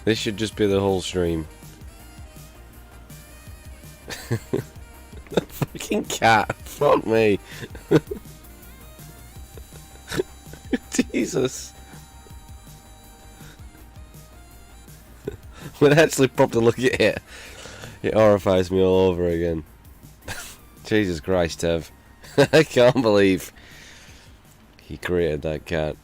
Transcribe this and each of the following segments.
This should just be the whole stream. That fucking cat. Fuck me. Jesus. When I actually properly look at it, it horrifies me all over again. Jesus Christ, Tev. I can't believe he created that cat.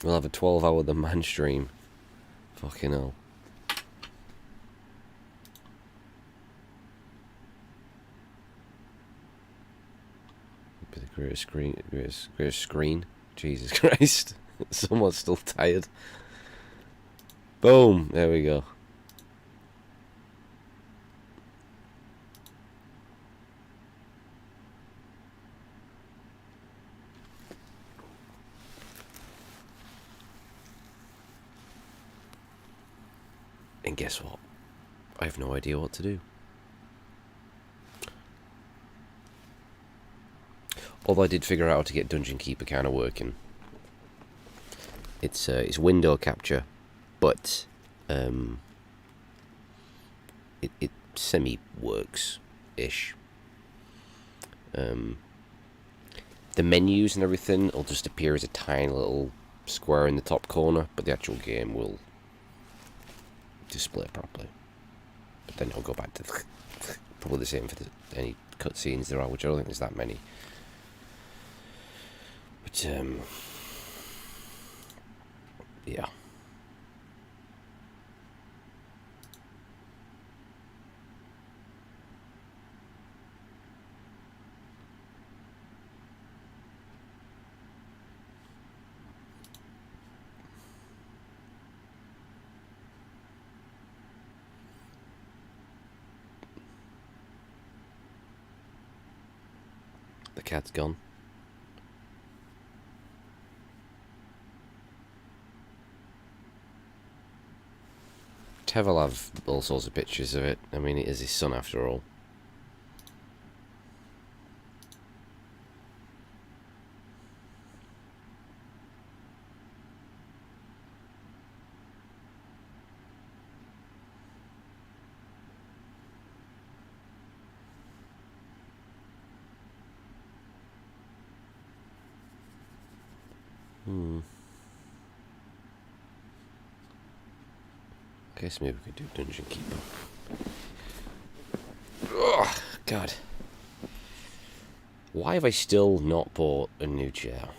We'll have a 12-hour The Man stream. Fucking hell. Be the greatest screen. Jesus Christ. Someone's still tired. Boom. There we go. And guess what? I have no idea what to do. Although I did figure out how to get Dungeon Keeper kind of working. It's window capture, but it semi works ish. The menus and everything will just appear as a tiny little square in the top corner, but the actual game will display properly. But then I'll go back to probably the same for any cutscenes there are, which I don't think there's that many. But yeah. The cat's gone. Tev will have all sorts of pictures of it. I mean, it is his son after all. Guess maybe we could do Dungeon Keeper. Ugh, God. Why have I still not bought a new chair?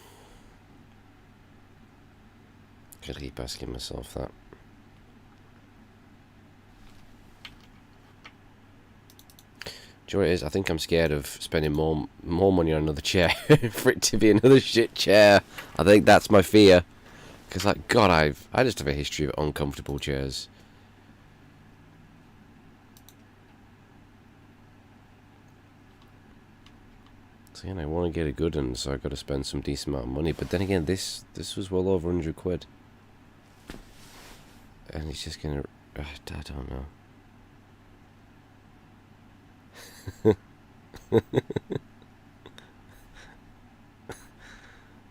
Gotta keep asking myself that. Do you know what it is? I think I'm scared of spending more money on another chair for it to be another shit chair. I think that's my fear. Because, like, God, I just have a history of uncomfortable chairs. So, I want to get a good one, so I've got to spend some decent amount of money. But then again, this was well over 100 quid. And it's just going to... I don't know.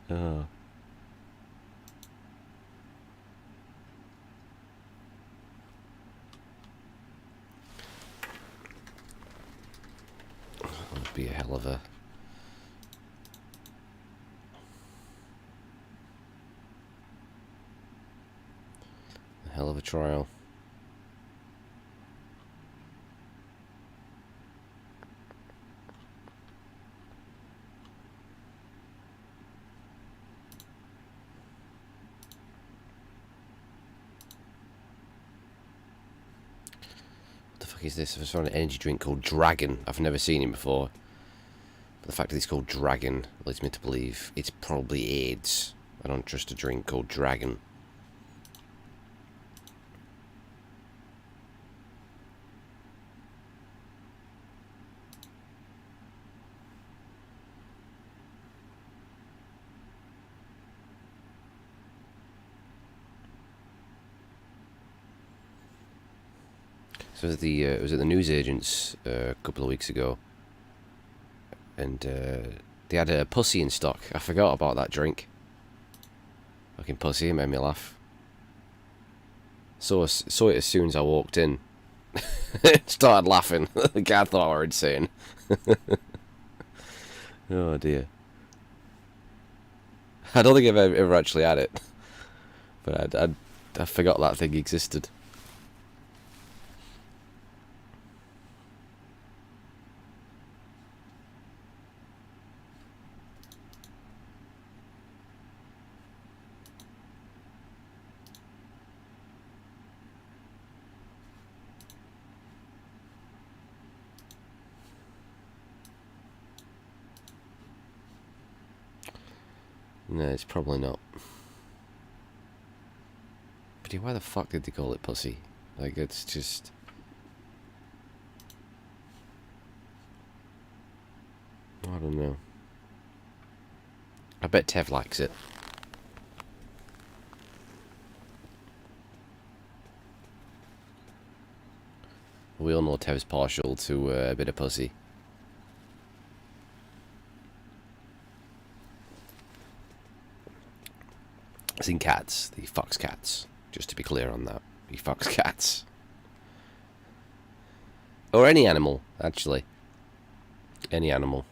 Oh. That would be a hell of a trial. What the fuck is this? I've found an energy drink called Dragon. I've never seen him before. But the fact that it's called Dragon leads me to believe it's probably AIDS. I don't trust a drink called Dragon. So it was at the newsagents a couple of weeks ago, and they had a pussy in stock. I forgot about that drink. Fucking pussy, it made me laugh. Saw it as soon as I walked in. Started laughing. The guy thought I were insane. Oh dear. I don't think I've ever actually had it, but I forgot that thing existed. No, it's probably not. But yeah, why the fuck did they call it pussy? Like, it's just... I don't know. I bet Tev likes it. We all know Tev's partial to a bit of pussy. As in cats. He fucks cats. Just to be clear on that. He fucks cats. Or any animal, actually. Any animal.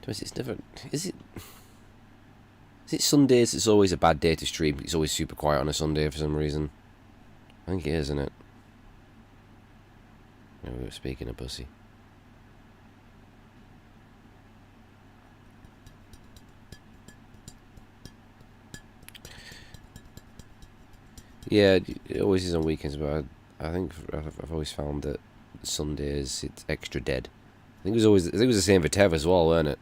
It's never... Is it Sundays it's always a bad day to stream? It's always super quiet on a Sunday for some reason. I think it is, isn't it? Yeah, we were speaking of pussy. Yeah, it always is on weekends, but I think I've always found that Sundays it's extra dead. I think it was the same for Tev as well, weren't it?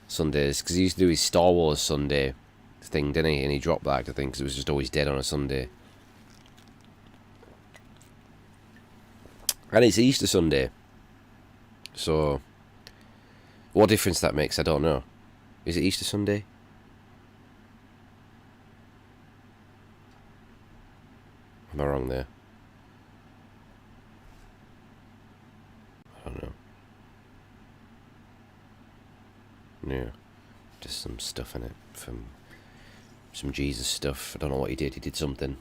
Sundays, because he used to do his Star Wars Sunday thing, didn't he? And he dropped that, I think, because it was just always dead on a Sunday. And it's Easter Sunday. So, what difference that makes, I don't know. Is it Easter Sunday? Am I wrong there? I don't know. Yeah, just some stuff in it from some Jesus stuff. I don't know what he did. He did something.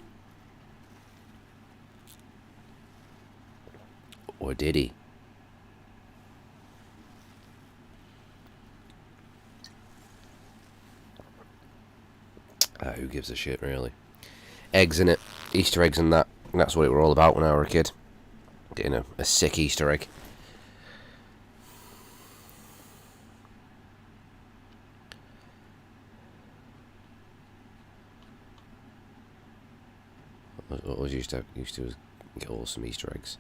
Or did he? Who gives a shit, really? Eggs in it. Easter eggs and that. And that's what it were all about when I were a kid. Getting a sick Easter egg. I always used to get awesome Easter eggs.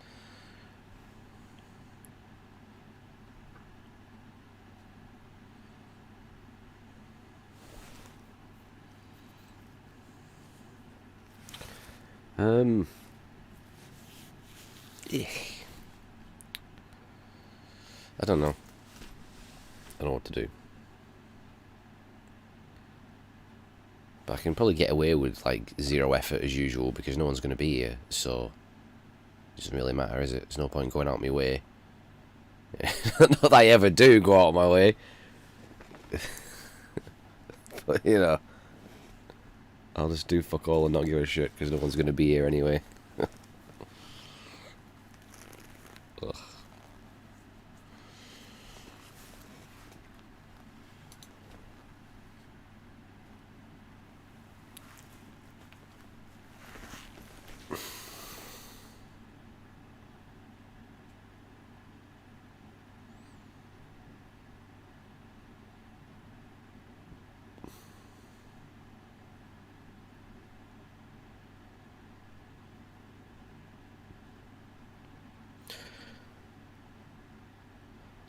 I don't know. I don't know what to do. But I can probably get away with like 0 effort as usual because no one's going to be here, so it doesn't really matter, is it? There's no point going out my way. Not that I ever do go out my way. But, you know, I'll just do fuck all and not give a shit because no one's going to be here anyway. Ugh.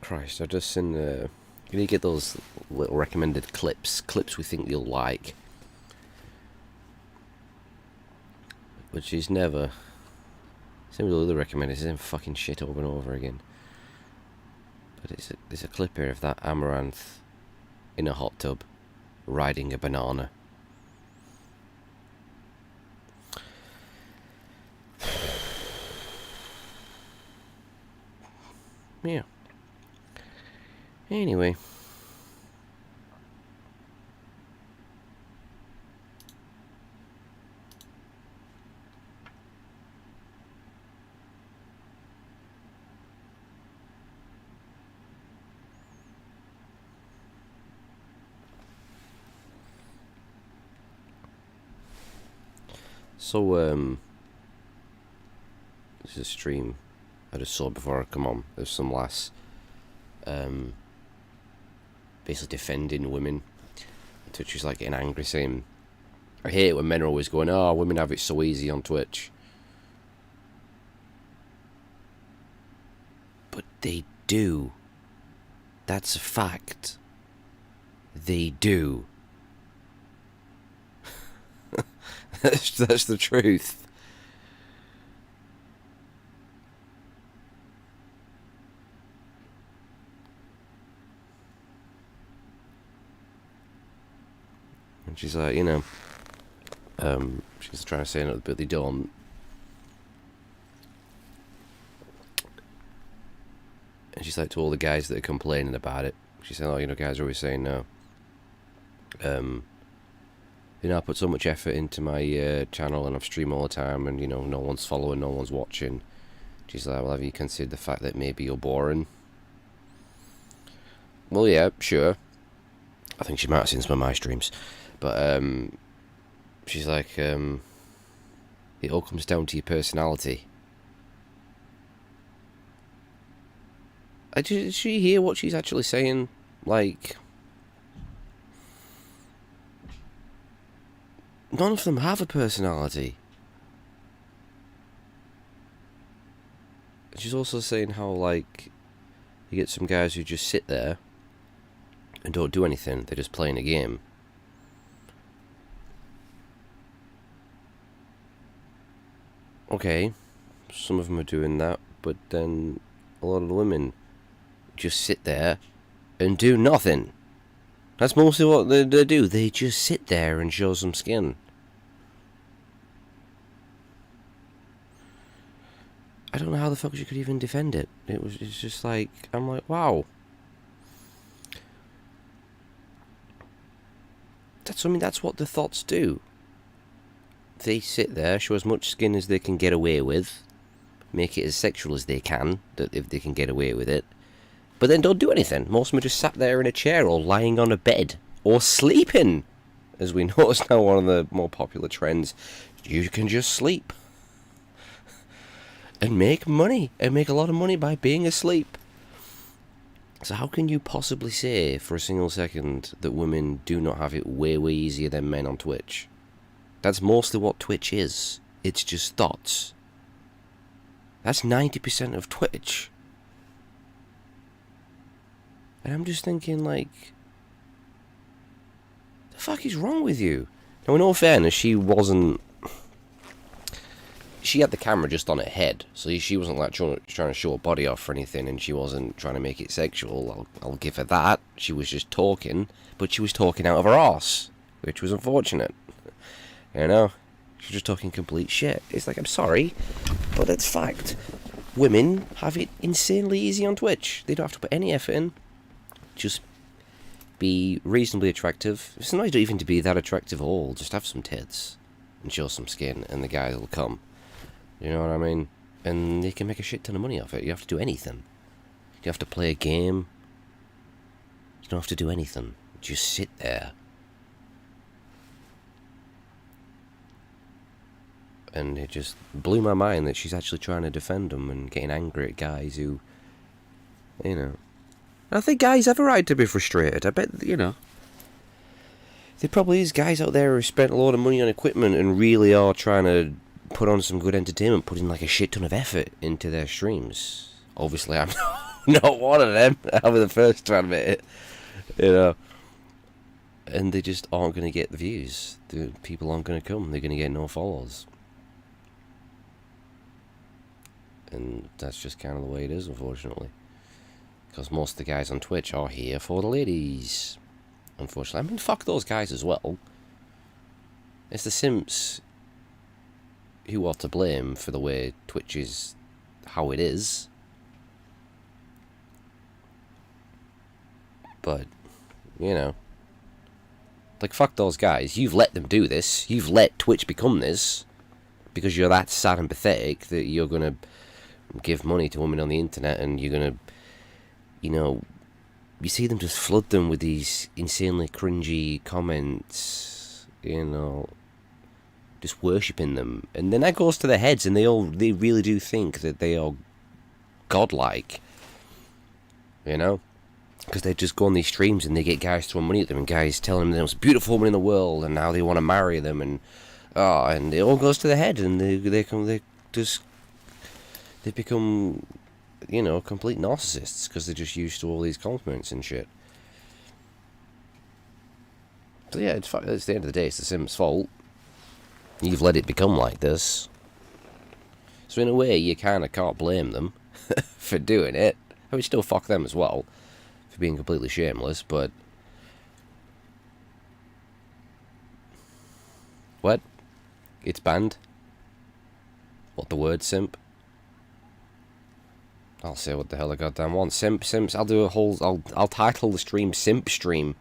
Christ, I've just seen you need to get those little recommended clips we think you'll like, which is never. Same with all the recommended, same fucking shit over and over again. But there's a clip here of that Amaranth in a hot tub riding a banana. Yeah. Anyway. So, this is a stream I just saw before I come on. There's some lass, basically defending women. Twitch is like getting angry, saying, I hate it when men are always going, oh, women have it so easy on Twitch. But they do. That's a fact. They do. That's the truth. And she's like, you know, she's trying to say no, but they don't. And she's like, to all the guys that are complaining about it, she's saying, oh, you know, guys are always saying no. You know, I put so much effort into my channel and I stream all the time and, you know, no one's following, no one's watching. She's like, well, have you considered the fact that maybe you're boring? Well, yeah, sure. I think she might have seen some of my streams. But, she's like, it all comes down to your personality. Did she hear what she's actually saying? Like, none of them have a personality. She's also saying how, like, you get some guys who just sit there and don't do anything. They're just playing a game. Okay, some of them are doing that, but then a lot of the women just sit there and do nothing. That's mostly what they do. They just sit there and show some skin. I don't know how the fuck she could even defend it. It's just like, I'm like, wow. That's what the thoughts do. They sit there, show as much skin as they can get away with, make it as sexual as they can, if they can get away with it, but then don't do anything. Most of them are just sat there in a chair or lying on a bed or sleeping. As we notice now, one of the more popular trends, you can just sleep and make money, and make a lot of money by being asleep. So how can you possibly say for a single second that women do not have it way, way easier than men on Twitch? That's mostly what Twitch is. It's just thoughts. That's 90% of Twitch. And I'm just thinking, like, the fuck is wrong with you? Now, in all fairness, she had the camera just on her head, so she wasn't like trying to show her body off or anything, and she wasn't trying to make it sexual. I'll give her that. She was just talking, but she was talking out of her arse, which was unfortunate. You know, she was just talking complete shit. It's like, I'm sorry, but it's fact. Women have it insanely easy on Twitch. They don't have to put any effort in. Just be reasonably attractive. It's not even to be that attractive at all. Just have some tits and show some skin, and the guys will come. You know what I mean? And you can make a shit ton of money off it. You don't have to do anything. You don't have to play a game. You don't have to do anything. Just sit there. And it just blew my mind that she's actually trying to defend them and getting angry at guys who, you know. I think guys have a right to be frustrated. I bet, you know. There probably is guys out there who spent a lot of money on equipment and really are trying to put on some good entertainment, putting like a shit ton of effort into their streams. Obviously, I'm not one of them. I'll be the first to admit it. You know. And they just aren't going to get the views. The people aren't going to come. They're going to get no followers. And that's just kind of the way it is, unfortunately. Because most of the guys on Twitch are here for the ladies. Unfortunately. I mean, fuck those guys as well. It's the simps who are to blame for the way Twitch is how it is. But, you know. Like, fuck those guys. You've let them do this. You've let Twitch become this. Because you're that sad and pathetic that you're going to give money to women on the internet and you're going to, you know, you see them just flood them with these insanely cringy comments, you know, just worshipping them. And then that goes to their heads and they really do think that they are godlike, you know? Because they just go on these streams and they get guys throwing money at them and guys telling them they're the most beautiful woman in the world and now they want to marry them and it all goes to their head and they become, you know, complete narcissists because they're just used to all these compliments and shit. So yeah, it's the end of the day, it's the Sims' fault. You've let it become like this. So in a way, you kind of can't blame them for doing it. I mean, still fuck them as well for being completely shameless, but... What? It's banned? What, the word simp? I'll say what the hell I goddamn want. Simps, I'll do a whole... I'll title the stream Simp Stream.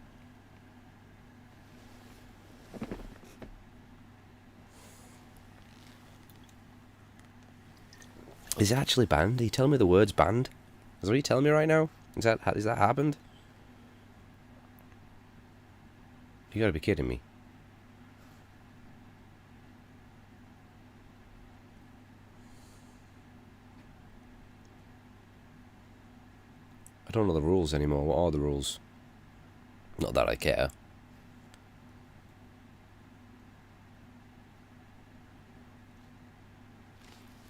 Is it actually banned? Are you telling me the word's banned? Is that what you're telling me right now? Is that happened? You gotta be kidding me. I don't know the rules anymore. What are the rules? Not that I care.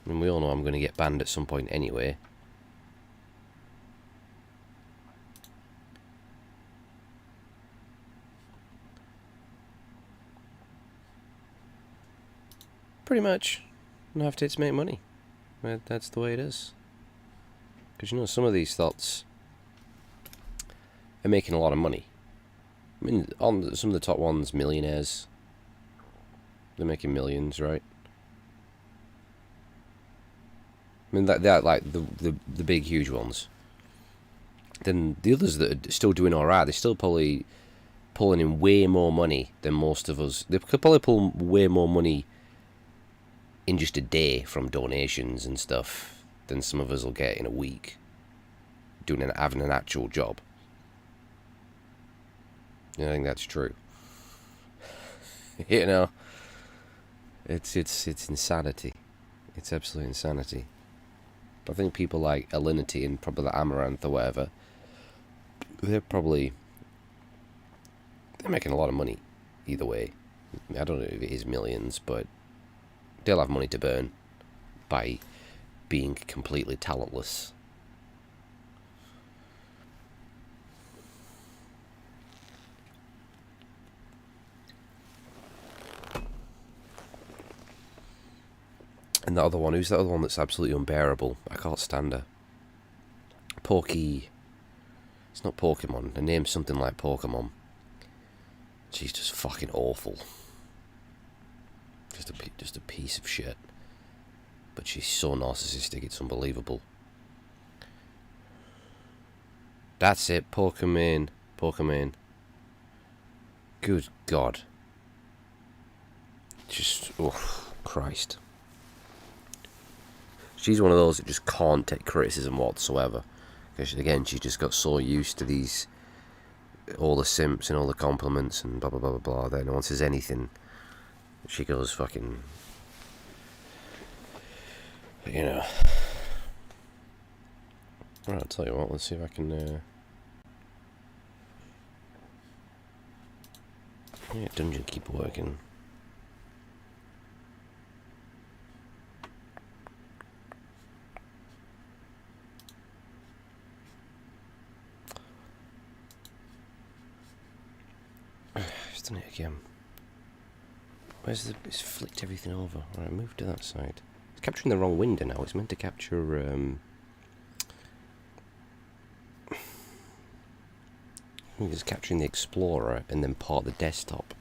I mean, we all know I'm going to get banned at some point anyway. Pretty much. And have to make money. That's the way it is. Because, you know, some of these thoughts are making a lot of money. I mean, on some of the top ones, millionaires. They're making millions, right? I mean, that like the big, huge ones. Then the others that are still doing alright, they're still probably pulling in way more money than most of us. They could probably pull way more money in just a day from donations and stuff than some of us will get in a week having an actual job. I think that's true. You know, it's insanity. It's absolute insanity. But I think people like Alinity and probably the Amaranth or whatever, they're making a lot of money either way. I don't know if it is millions, but they'll have money to burn by being completely talentless. And the other one, who's the other one that's absolutely unbearable? I can't stand her. It's not Pokemon. Her name's something like Pokemon. She's just fucking awful. Just a piece of shit. But she's so narcissistic, it's unbelievable. That's it, Pokemon. Good God. Just, oh, Christ. She's one of those that just can't take criticism whatsoever. Because, again, she just got so used to all the simps and all the compliments and blah, blah, blah, blah, blah. Then no one says anything. She goes fucking... You know. Alright, I'll tell you what, let's see if I can... Yeah, Dungeon Keep working. It's done it again. It's flicked everything over. Alright, move to that side. It's capturing the wrong window now. It's meant to capture, It's capturing the Explorer and then part of the desktop.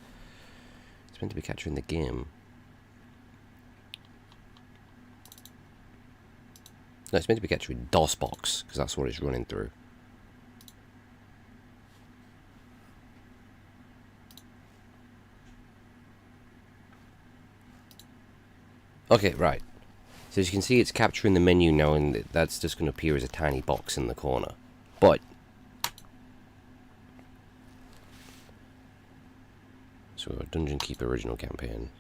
It's meant to be capturing the game. No, it's meant to be capturing DOSBox, because that's what it's running through. Okay, right. So as you can see, it's capturing the menu now, and that's just going to appear as a tiny box in the corner. But so we've got Dungeon Keeper original campaign.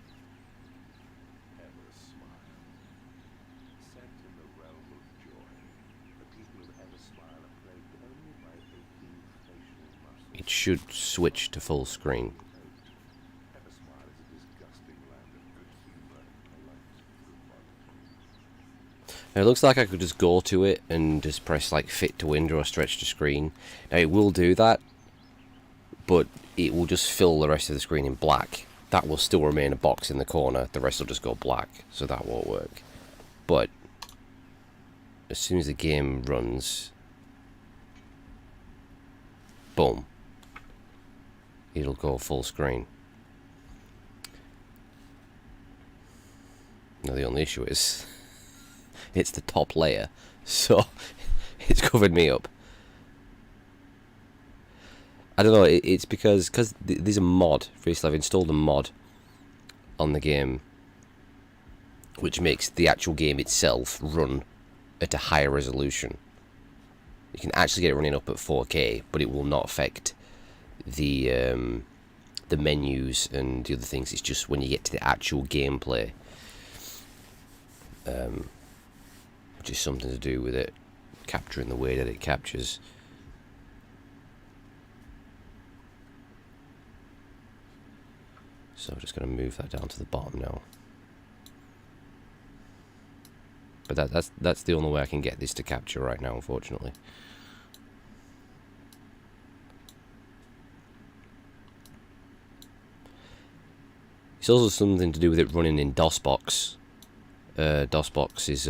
It should switch to full screen. Now, it looks like I could just go to it and just press like fit to window or stretch to screen. Now it will do that, but it will just fill the rest of the screen in black. That will still remain a box in the corner. The rest will just go black, so that won't work. But as soon as the game runs, boom, it'll go full screen. Now the only issue is it's the top layer, so it's covered me up. I don't know, it's because there's a mod. Basically, I've installed a mod on the game which makes the actual game itself run at a higher resolution. You can actually get it running up at 4K, but it will not affect the menus and the other things. It's just when you get to the actual gameplay, which is something to do with it capturing the way that it captures. So I'm just going to move that down to the bottom now. But that's the only way I can get this to capture right now, unfortunately. It's also something to do with it running in DOSBox. DOSBox is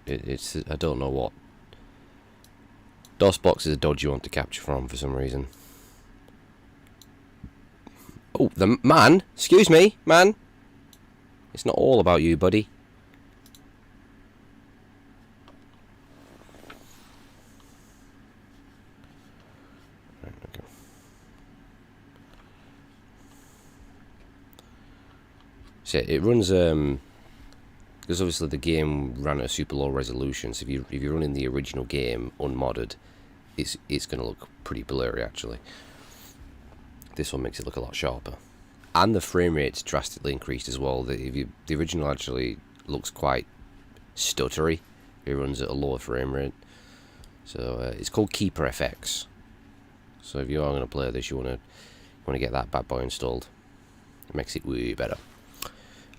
it's I don't know what. DOSBox is a dodgy one to capture from for some reason. Oh, the man! Excuse me, man! It's not all about you, buddy. Right, okay. So it runs because obviously the game ran at a super low resolution. So if you're running the original game unmodded, it's going to look pretty blurry actually. This one makes it look a lot sharper, and the frame rate's drastically increased as well. The original actually looks quite stuttery. It runs at a lower frame rate. So it's called Keeper FX. So if you are going to play this, you want to get that bad boy installed. It makes it way better.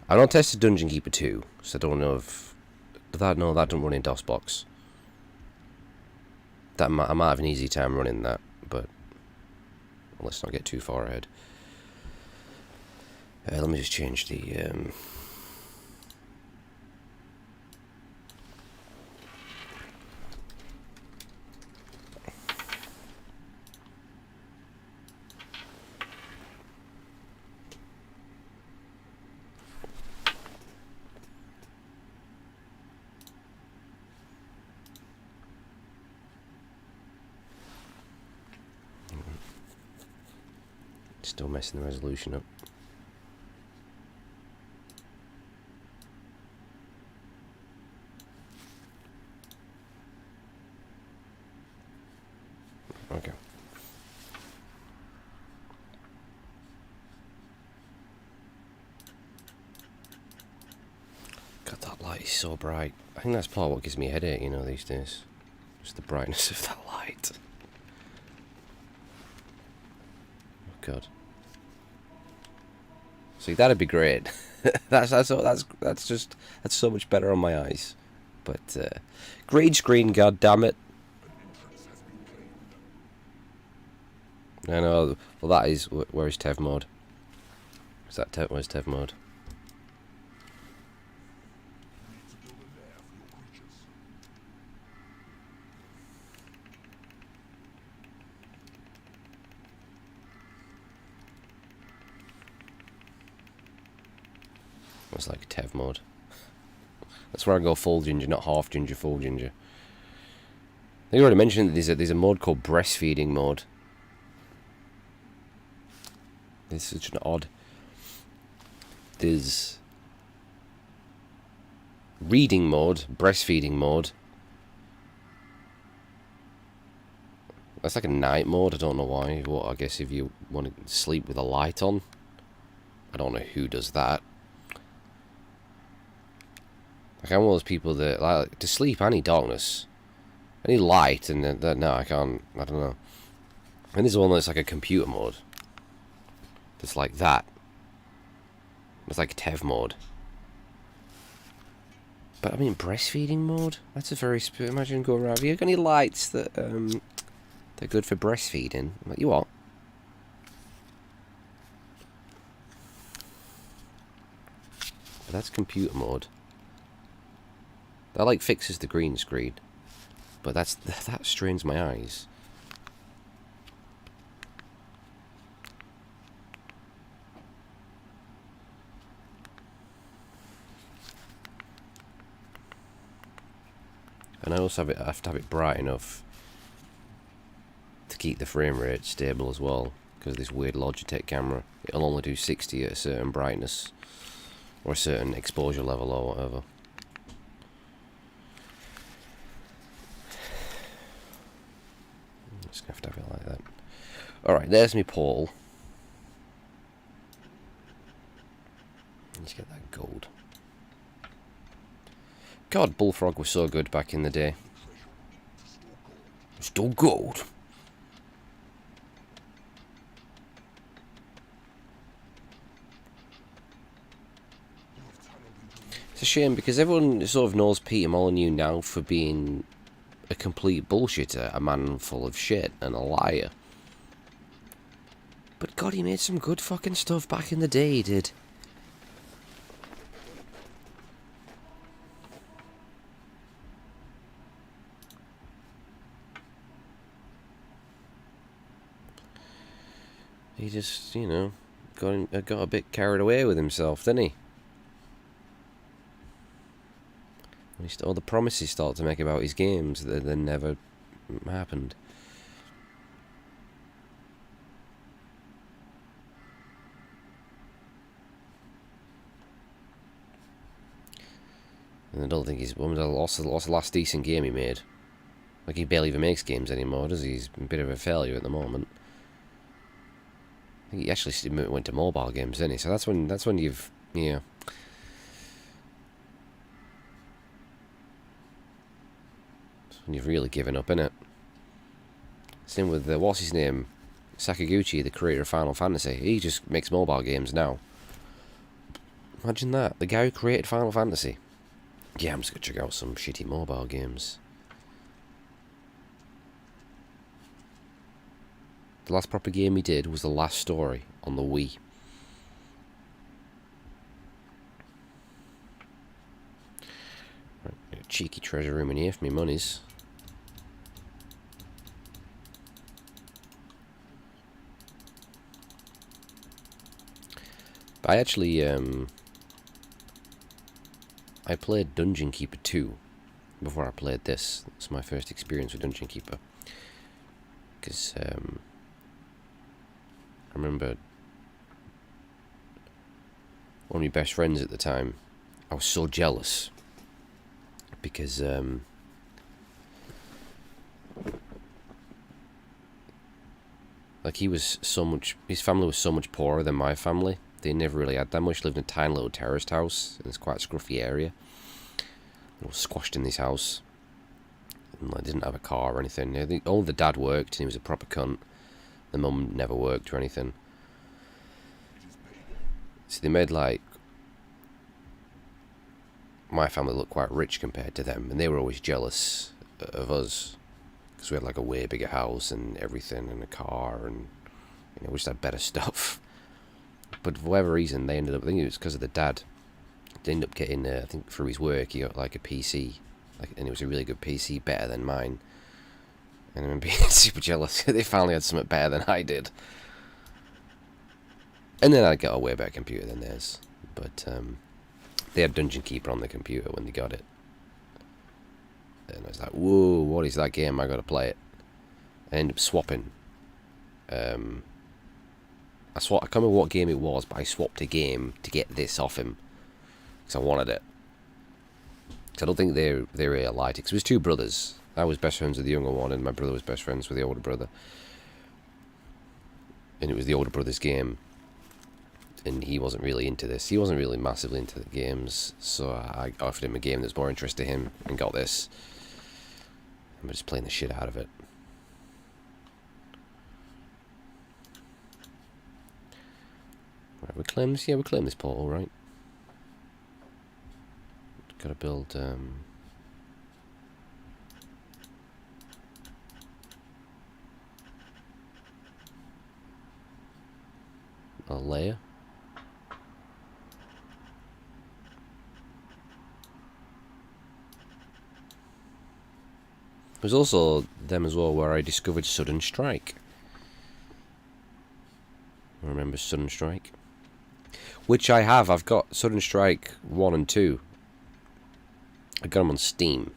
I've not tested Dungeon Keeper 2, so I don't know if that doesn't run in DOSBox. I might have an easy time running that, but let's not get too far ahead. Let me just change the still messing the resolution up. Okay. God, that light is so bright. I think that's part of what gives me a headache, you know, these days. Just the brightness of that light. Oh God. See, that'd be great. that's so much better on my eyes. But green screen, god damn it. I know. Well, that is where is Tev mode? Is that where's Tev mode? It's like Tev mode. That's where I go full ginger, not half ginger, full ginger. I think I already mentioned that there's a mode called breastfeeding mode. It's such an odd... There's reading mode, breastfeeding mode. That's like a night mode, I don't know why. Well, I guess if you want to sleep with a light on. I don't know who does that. Like, I'm one of those people that like to sleep, I need darkness. I need light, and no, I can't, I don't know. And there's one that's like a computer mode. That's like that. It's like Tev mode. But I mean, breastfeeding mode? That's a very... Imagine going around. Have you got any lights that they're good for breastfeeding? I'm like, you what? But that's computer mode. That like fixes the green screen. But that strains my eyes. And I also have to have it bright enough to keep the frame rate stable as well, because this weird Logitech camera, it'll only do 60 at a certain brightness or a certain exposure level or whatever. I'm just gonna have to have it like that. Alright, there's me Paul. Let's get that gold. God, Bullfrog was so good back in the day. Still gold. It's a shame because everyone sort of knows Peter Molyneux now for being a complete bullshitter, a man full of shit and a liar. But God, he made some good fucking stuff back in the day, he did. He just, you know, got a bit carried away with himself, didn't he? All the promises he started to make about his games that then never happened. And I don't think he's lost the last decent game he made. Like, he barely even makes games anymore, does he? He's a bit of a failure at the moment. I think he actually went to mobile games, didn't he? So that's when you've, yeah. That's when you've really given up, innit? Same with what's his name, Sakaguchi, the creator of Final Fantasy. He just makes mobile games now. Imagine that, the guy who created Final Fantasy. Yeah, I'm just gonna check out some shitty mobile games. The last proper game he did was The Last Story on the Wii. Right, a cheeky treasure room in here for me monies. But I actually, I played Dungeon Keeper 2 before I played this. It's my first experience with Dungeon Keeper. Because, I remember one of my best friends at the time, I was so jealous because like his family was so much poorer than my family. They never really had that much. Lived in a tiny little terraced house in this quite scruffy area. I was squashed in this house, and I didn't have a car or anything. I think only the dad worked, and he was a proper cunt. The mum never worked or anything. So they made, like, my family look quite rich compared to them, and they were always jealous of us because we had like a way bigger house and everything, and a car, and you know, we just had better stuff. But for whatever reason, they ended up, I think it was because of the dad, they ended up getting, I think through his work, he got like a PC, and it was a really good PC, better than mine. And I remember being super jealous. They finally had something better than I did. And then I got a way better computer than theirs. But, They had Dungeon Keeper on the computer when they got it. And I was like, whoa, what is that game? I gotta play it. I ended up swapping. I can't remember what game it was, but I swapped a game to get this off him. Because I wanted it. Because I don't think they really liked it. Because it was two brothers. I was best friends with the younger one, and my brother was best friends with the older brother. And it was the older brother's game. And he wasn't really into this. He wasn't really massively into the games. So I offered him a game that's more interest to him and got this. I'm just playing the shit out of it. Right, we claim this? Yeah, we claim this portal, right? Gotta build, a layer. There's also them as well where I discovered Sudden Strike. Remember Sudden Strike? Which I have. I've got Sudden Strike 1 and 2. I got them on Steam.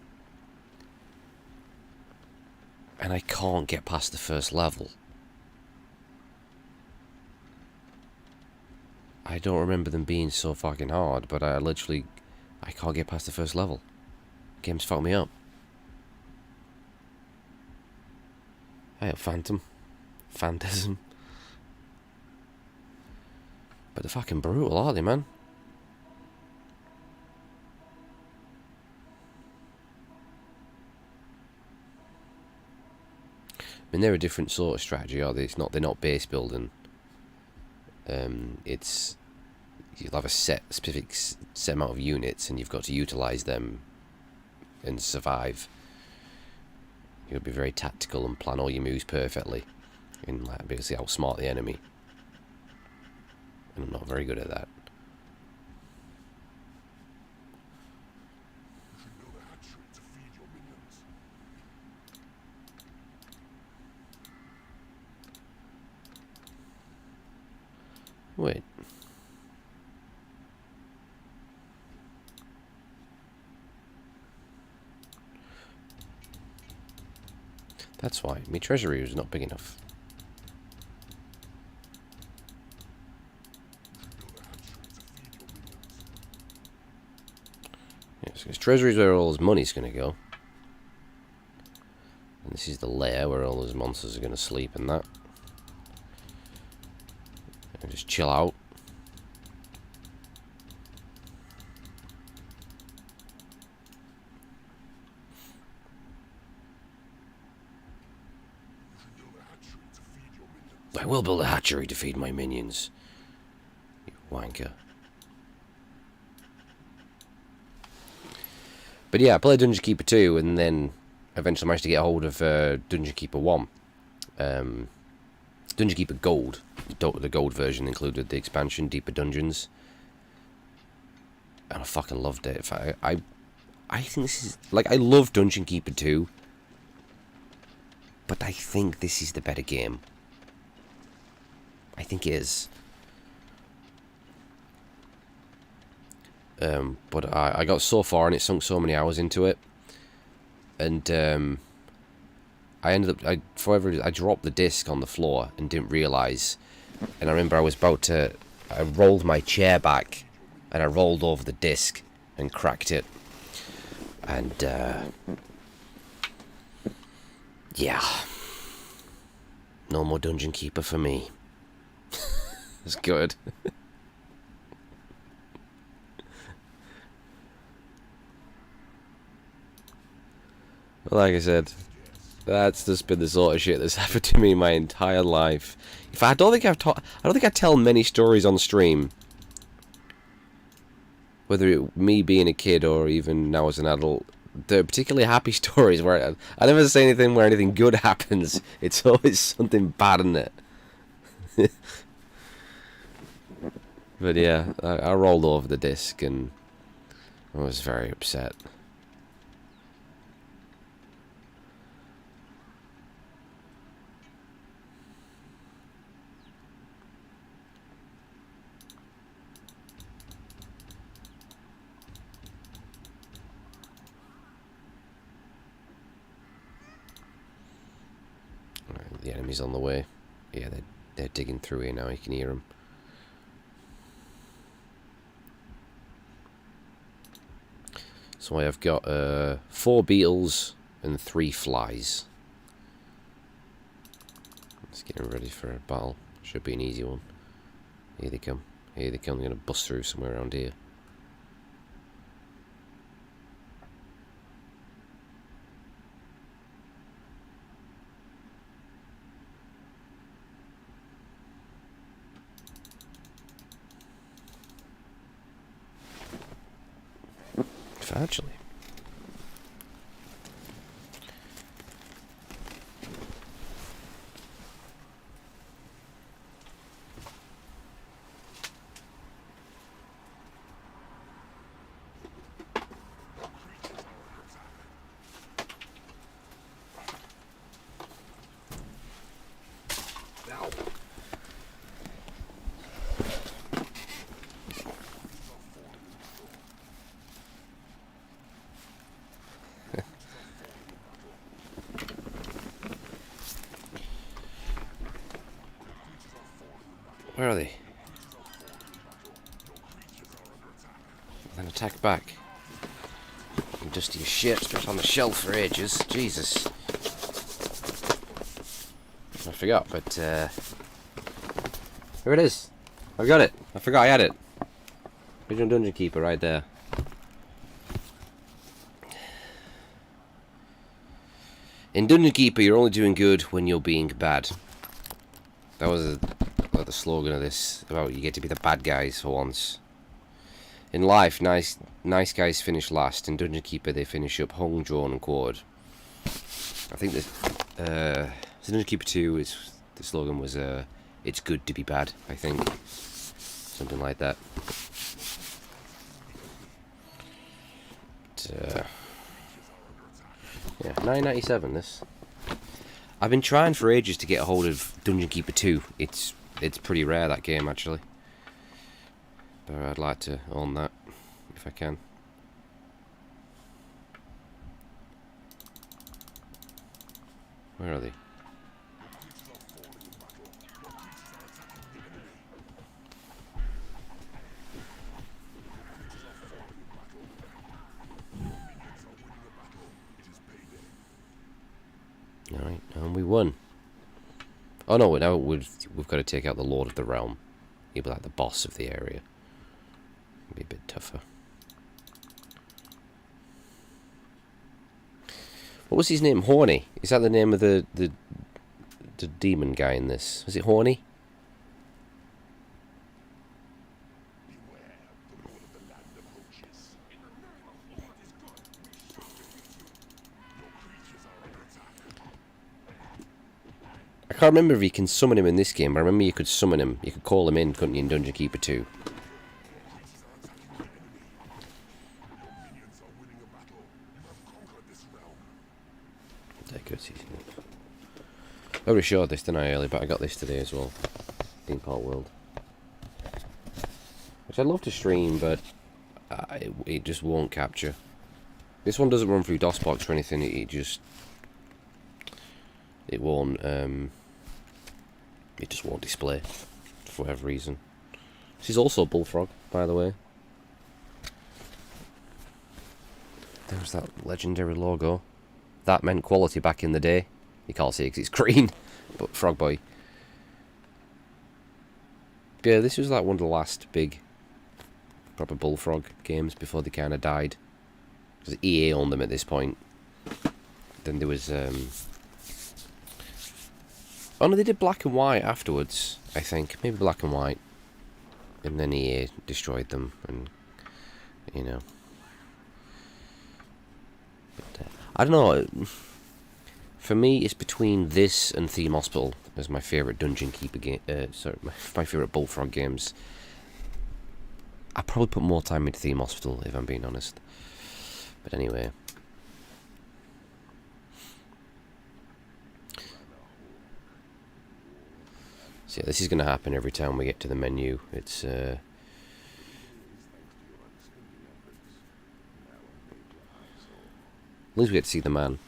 And I can't get past the first level. I don't remember them being so fucking hard, but I can't get past the first level. Game's fucked me up. Hey, Phantasm. But they're fucking brutal, aren't they, man? I mean, they're a different sort of strategy, are they? They're not base building. It's you'll have a specific set amount of units, and you've got to utilize them and survive. You'll be very tactical and plan all your moves perfectly, and like basically outsmart the enemy. And I'm not very good at that. Wait. That's why. My treasury was not big enough. Yes, because treasury is where all his money's going to go. And this is the lair where all those monsters are going to sleep and that. And just chill out. I will build a hatchery to feed my minions. You wanker. But yeah, I played Dungeon Keeper 2 and then eventually managed to get a hold of Dungeon Keeper 1. Dungeon Keeper Gold. The gold version included the expansion, Deeper Dungeons. And I fucking loved it. I think this is... Like, I love Dungeon Keeper 2. But I think this is the better game. I think it is. But I got so far and it sunk so many hours into it. And I ended up... I dropped the disc on the floor and didn't realise. And I remember I was about to... I rolled my chair back and I rolled over the disc and cracked it. And yeah. No more Dungeon Keeper for me. It's good. Well, like I said, that's just been the sort of shit that's happened to me my entire life. In fact, I don't think I tell many stories on stream. Whether it me being a kid or even now as an adult, they're particularly happy stories where I never say anything where anything good happens. It's always something bad in it. But yeah, I rolled over the disc and I was very upset. the enemy's on the way. Yeah, they're digging through here now. You can hear them. So I have got 4 beetles and 3 flies. Let's get them ready for a battle. Should be an easy one. Here they come. Here they come. They're going to bust through somewhere around here. Actually. Where are they? Then attack back. You dusty as shit, just on the shelf for ages. Jesus. I forgot, but here it is. I've got it. I forgot I had it. Original Dungeon Keeper right there. In Dungeon Keeper, you're only doing good when you're being bad. That was the slogan of this, about you get to be the bad guys for once. In life, nice guys finish last. In Dungeon Keeper, they finish up hung, drawn, and quartered. I think this Dungeon Keeper 2 the slogan was it's good to be bad. I think something like that. But, yeah, 9.97. This. I've been trying for ages to get a hold of Dungeon Keeper 2. It's pretty rare, that game, actually. But I'd like to own that, if I can. Where are they? Alright, and we won. Oh no, now we've got to take out the Lord of the Realm. He'll be like the boss of the area. Be a bit tougher. What was his name? Horny? Is that the name of the demon guy in this? Was it Horny? I can't remember if you can summon him in this game, but I remember you could summon him. You could call him in, couldn't you, in Dungeon Keeper 2? I already showed this, didn't I, earlier, but I got this today as well. Theme Park World. Which I'd love to stream, but it just won't capture. This one doesn't run through DOSBox or anything, it won't, it just won't display, for whatever reason. This is also Bullfrog, by the way. There's that legendary logo. That meant quality back in the day. You can't see it because it's green, but Frog Boy. Yeah, this was like one of the last big proper Bullfrog games before they kind of died. Because EA owned them at this point. Then there was... Oh no, they did Black and White afterwards, I think. Maybe Black and White. And then EA destroyed them, and... You know... But, I don't know... For me, it's between this and Theme Hospital as my favourite Dungeon Keeper game. Sorry, my favourite Bullfrog games. I probably put more time into Theme Hospital, if I'm being honest. But anyway. So yeah, this is going to happen every time we get to the menu. It's as long as we get to see the man.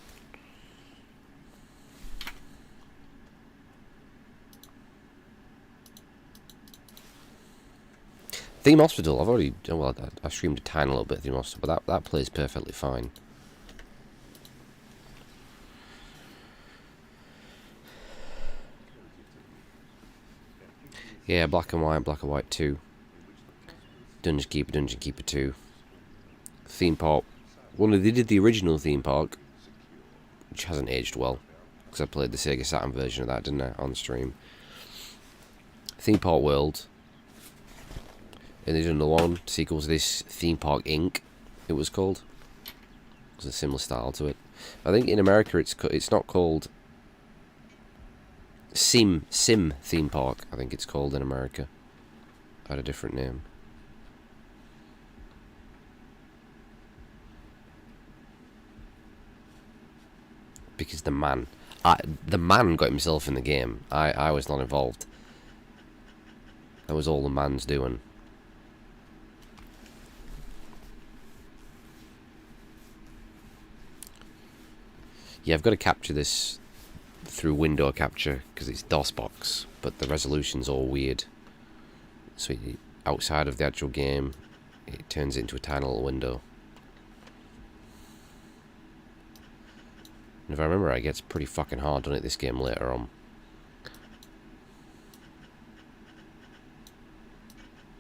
Theme Hospital, I've already... Well, I streamed a tiny little bit of Theme Hospital, but that plays perfectly fine. Yeah, Black and White 2. Dungeon Keeper 2. Theme Park. Well, they did the original Theme Park, which hasn't aged well, because I played the Sega Saturn version of that, didn't I, on stream. Theme Park World. And they did another one, sequel to this, Theme Park Inc. It was called. It was a similar style to it. I think in America it's not called Sim Theme Park. I think it's called in America. It had a different name. Because the man got himself in the game. I was not involved. That was all the man's doing. Yeah, I've got to capture this through window capture because it's DOSBox, but the resolution's all weird. So outside of the actual game, it turns it into a tiny little window. And if I remember, it gets pretty fucking hard, doesn't it, this game later on.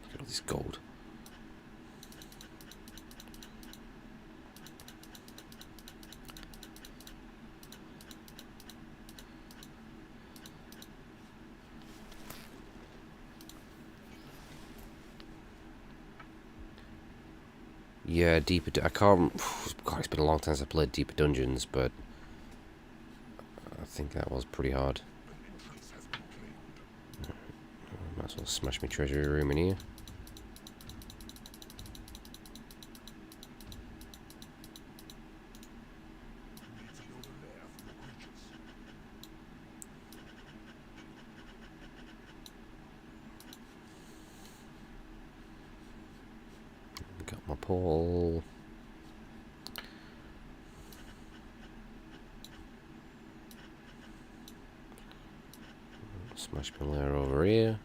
Look at all this gold. Yeah, Deeper... I can't... God, it's been a long time since I played Deeper Dungeons, but... I think that was pretty hard. Might as well smash my treasury room in here. Got my pole. Smash my layer over here.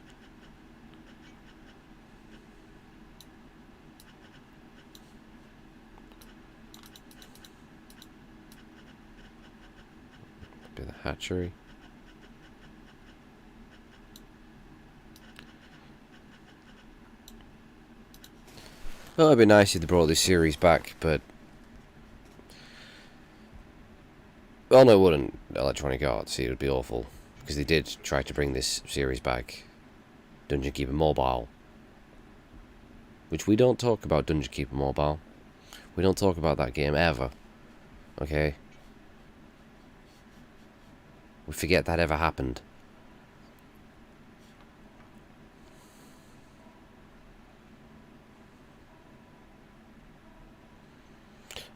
Bit of the hatchery. Well, it'd be nice if they brought this series back, but... Well, no, it wouldn't. Electronic Arts, it would be awful. Because they did try to bring this series back. Dungeon Keeper Mobile. Which we don't talk about Dungeon Keeper Mobile. We don't talk about that game ever. Okay? We forget that ever happened.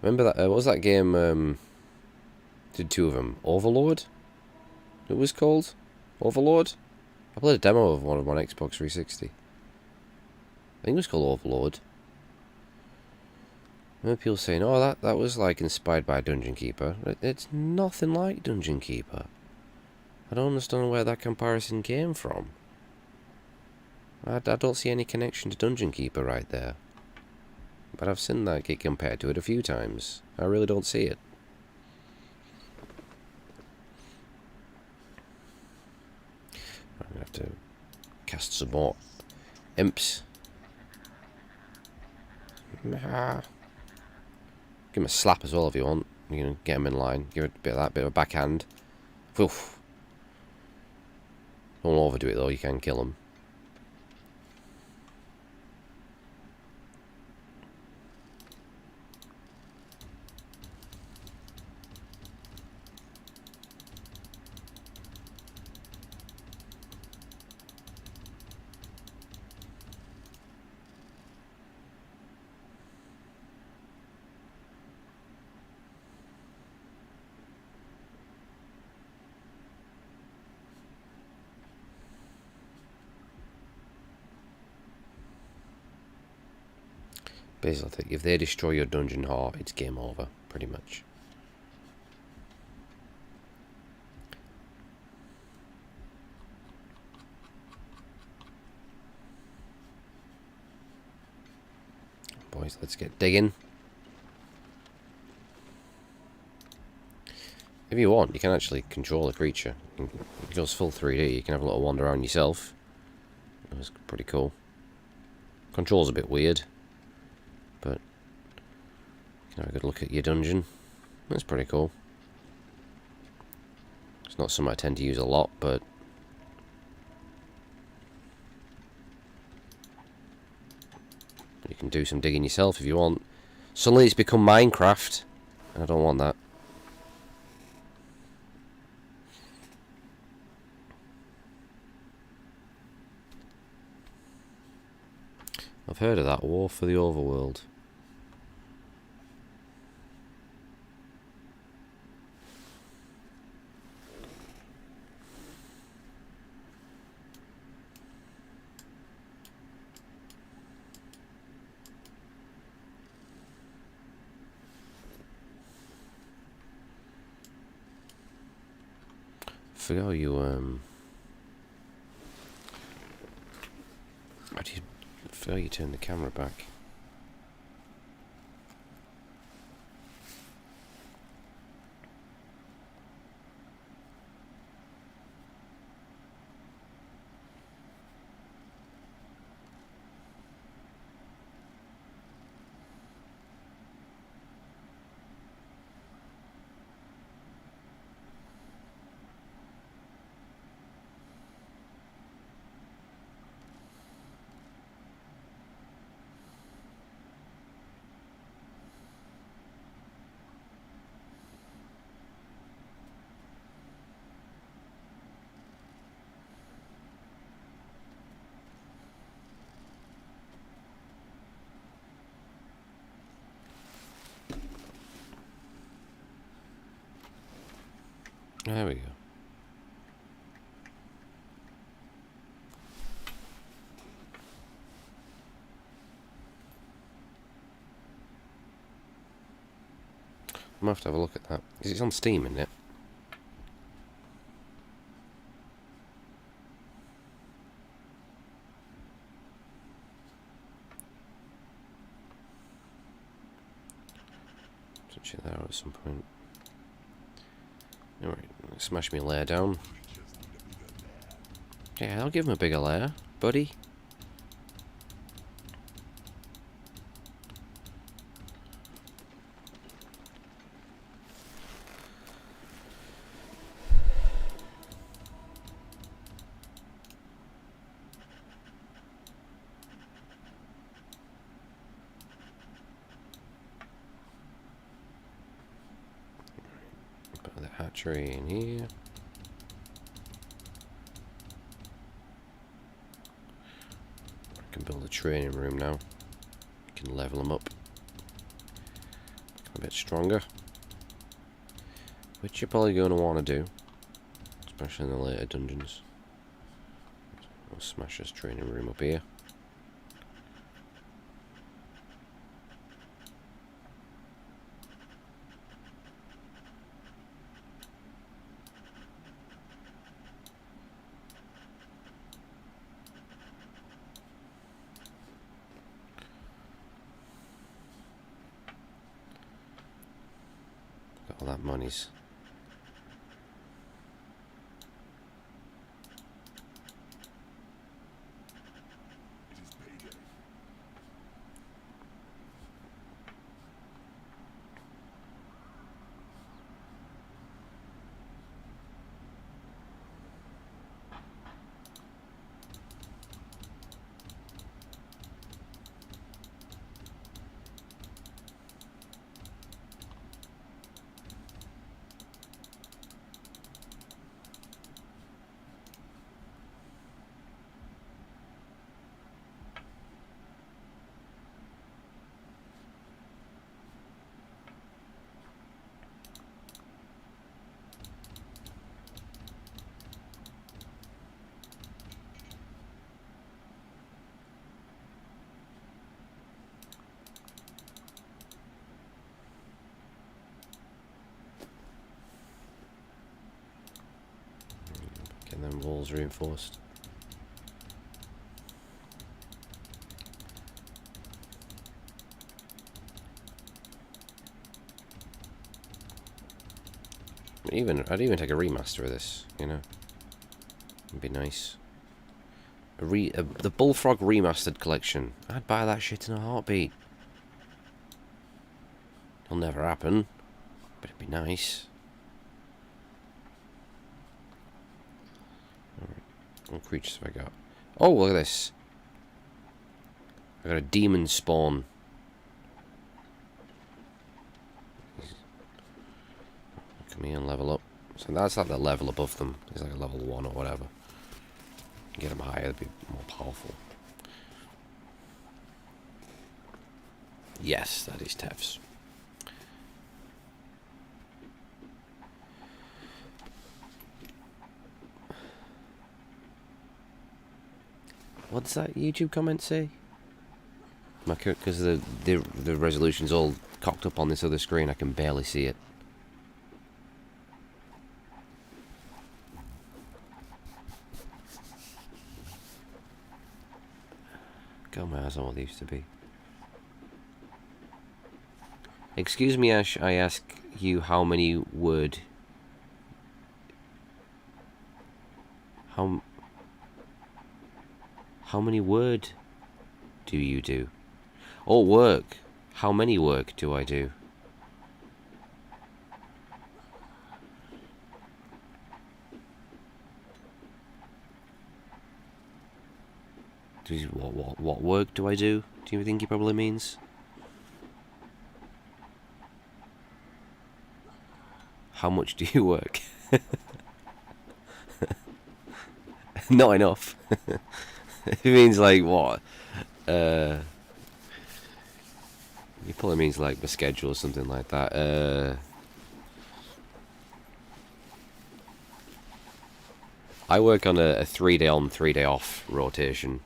Remember that? What was that game? Did two of them? Overlord? It was called? Overlord? I played a demo of one on Xbox 360. I think it was called Overlord. I remember people saying, oh, that was like inspired by Dungeon Keeper. It's nothing like Dungeon Keeper. I don't understand where that comparison came from. I don't see any connection to Dungeon Keeper right there. But I've seen that get compared to it a few times. I really don't see it. I'm going to have to cast some more imps. Nah. Give him a slap as well if you want. You can get him in line. Give it a bit of that, bit of a backhand. Oof. Don't overdo it though, you can kill him. Basically, if they destroy your dungeon hall, it's game over, pretty much. boys, let's get digging. If you want, you can actually control the creature. It goes full 3D, you can have a little wander around yourself. That's pretty cool. Control's a bit weird, but you can have a good look at your dungeon. That's pretty cool. It's not something I tend to use a lot, but you can do some digging yourself if you want. Suddenly it's become Minecraft, and I don't want that. I've heard of that, War for the Overworld. I forgot you, I forgot you turn the camera back. There we go. I'm gonna have to have a look at that. Because it's on Steam, isn't it? Touch it there at some point. Alright, smash me layer down. Yeah, I'll give him a bigger layer, buddy. Put the hatchery in here. I can build a training room now. I can level them up. Become a bit stronger. Which you're probably going to want to do. Especially in the later dungeons. I'll smash this training room up here. Got all that monies. Getting them walls reinforced. I'd even take a remaster of this, you know. It'd be nice. The Bullfrog Remastered Collection. I'd buy that shit in a heartbeat. It'll never happen, but it'd be nice. Alright, what creatures have I got? Oh, look at this. I got a demon spawn. Come here and level up. So that's like the level above them. It's like a level 1 or whatever. Get them higher, they'd be more powerful. Yes, that is Tev's. What does that YouTube comment say? Because the resolution's all cocked up on this other screen, I can barely see it. God, my eyes all they used to be. Excuse me, Ash, I ask you how many word... How many word do you do? Oh, work. How many work do I do? What work do I do? Do you think he probably means? How much do you work? Not enough. It means like what? He probably means like the schedule or something like that. I work on a 3-day on, 3-day off rotation.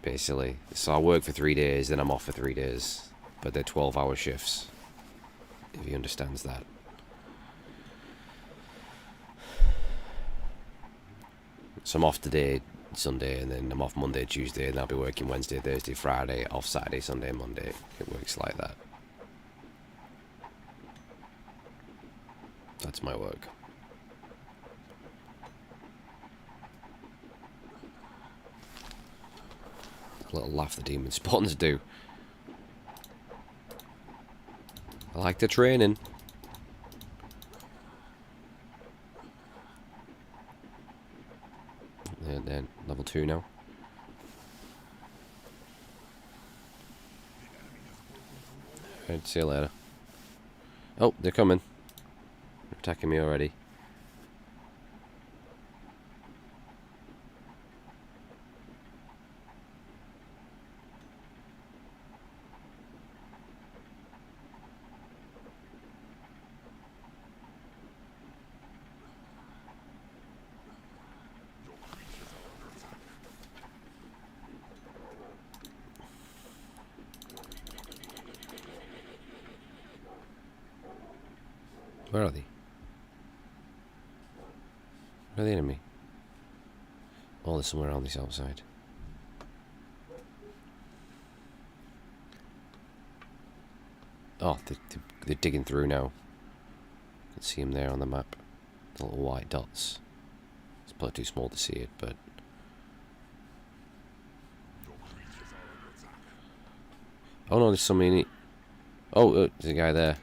Basically. So I work for 3 days, then I'm off for 3 days. But they're 12-hour shifts. If he understands that. So I'm off today, Sunday, and then I'm off Monday, Tuesday, and I'll be working Wednesday, Thursday, Friday, off Saturday, Sunday, Monday. It works like that. That's my work. A little laugh the demon spawns do. I like the training. And then level 2 now. Alright, see you later. Oh, they're coming. They're attacking me already. Where are they? Where are the enemy? Oh, they're somewhere on this outside. Oh, they're digging through now. You can see them there on the map. The little white dots. It's probably too small to see it, but... Oh no, there's somebody in it. Oh, there's a guy there.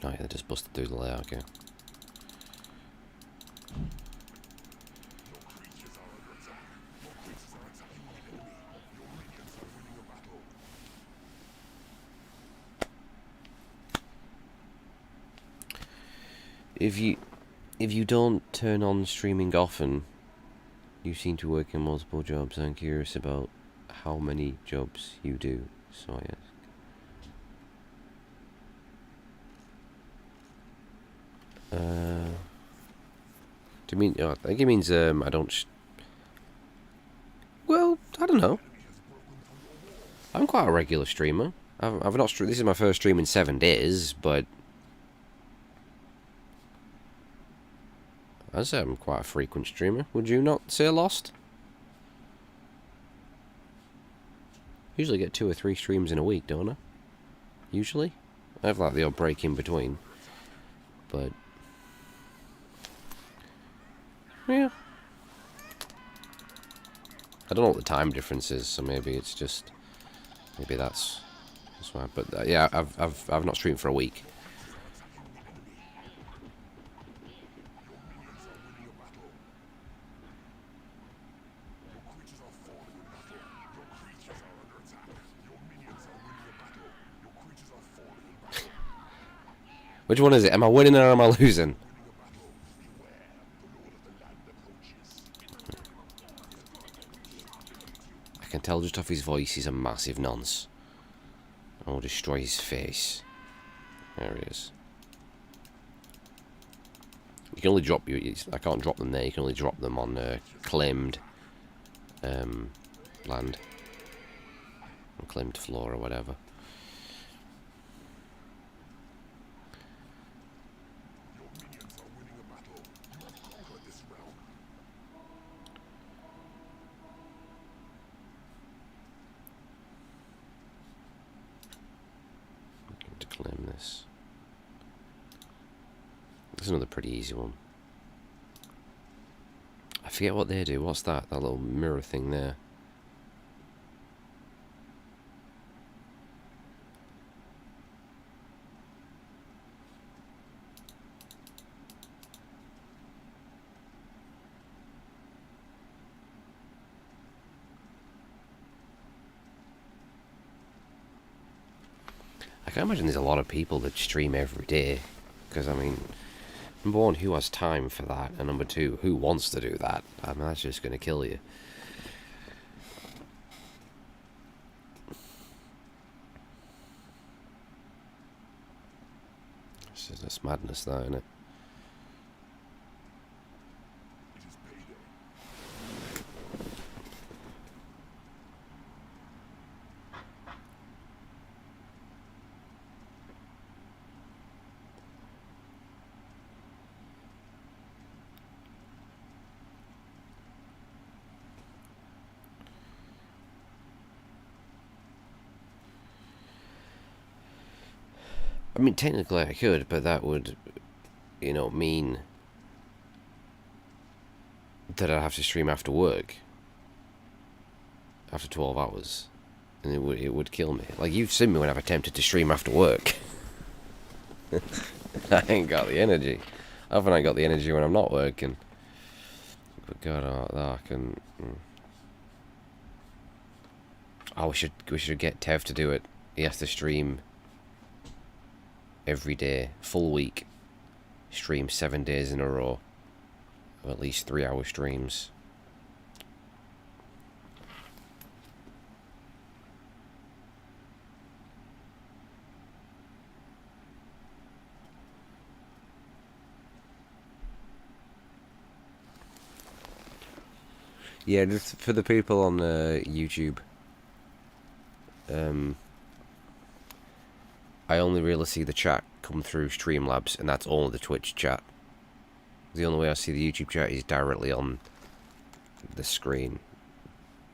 Oh yeah, they just busted through the layout, okay. If you don't turn on streaming often, you seem to work in multiple jobs. I'm curious about how many jobs you do, so I ask. Do you mean? I think it means I don't. Well, I don't know. I'm quite a regular streamer. I've not. This is my first stream in 7 days, but I'd say I'm quite a frequent streamer. Would you not say Lost? Usually get 2 or 3 streams in a week, don't I? Usually? I have like the odd break in between. But yeah. I don't know what the time difference is, so maybe it's just that's why. But yeah, I've not streamed for a week. Which one is it? Am I winning or am I losing? I can tell just off his voice he's a massive nonce. I will destroy his face. There he is. You can only drop I can't drop them there. You can only drop them on claimed land, claimed floor or whatever. To claim this. This is another pretty easy one. I forget what they do. What's that? That little mirror thing there. I can imagine there's a lot of people that stream every day. Because, I mean, number one, who has time for that? And number two, who wants to do that? I mean, that's just going to kill you. That's madness, that, isn't it? I mean, technically I could, but that would, you know, mean that I'd have to stream after work. After 12 hours. And it would kill me. Like, you've seen me when I've attempted to stream after work. I ain't got the energy. Often I got the energy when I'm not working. But God, I can... Oh, we should get Tev to do it. He has to stream every day, full week. Stream 7 days in a row. Of at least 3-hour streams. Yeah, just for the people on YouTube. I only really see the chat come through Streamlabs, and that's only the Twitch chat. The only way I see the YouTube chat is directly on the screen,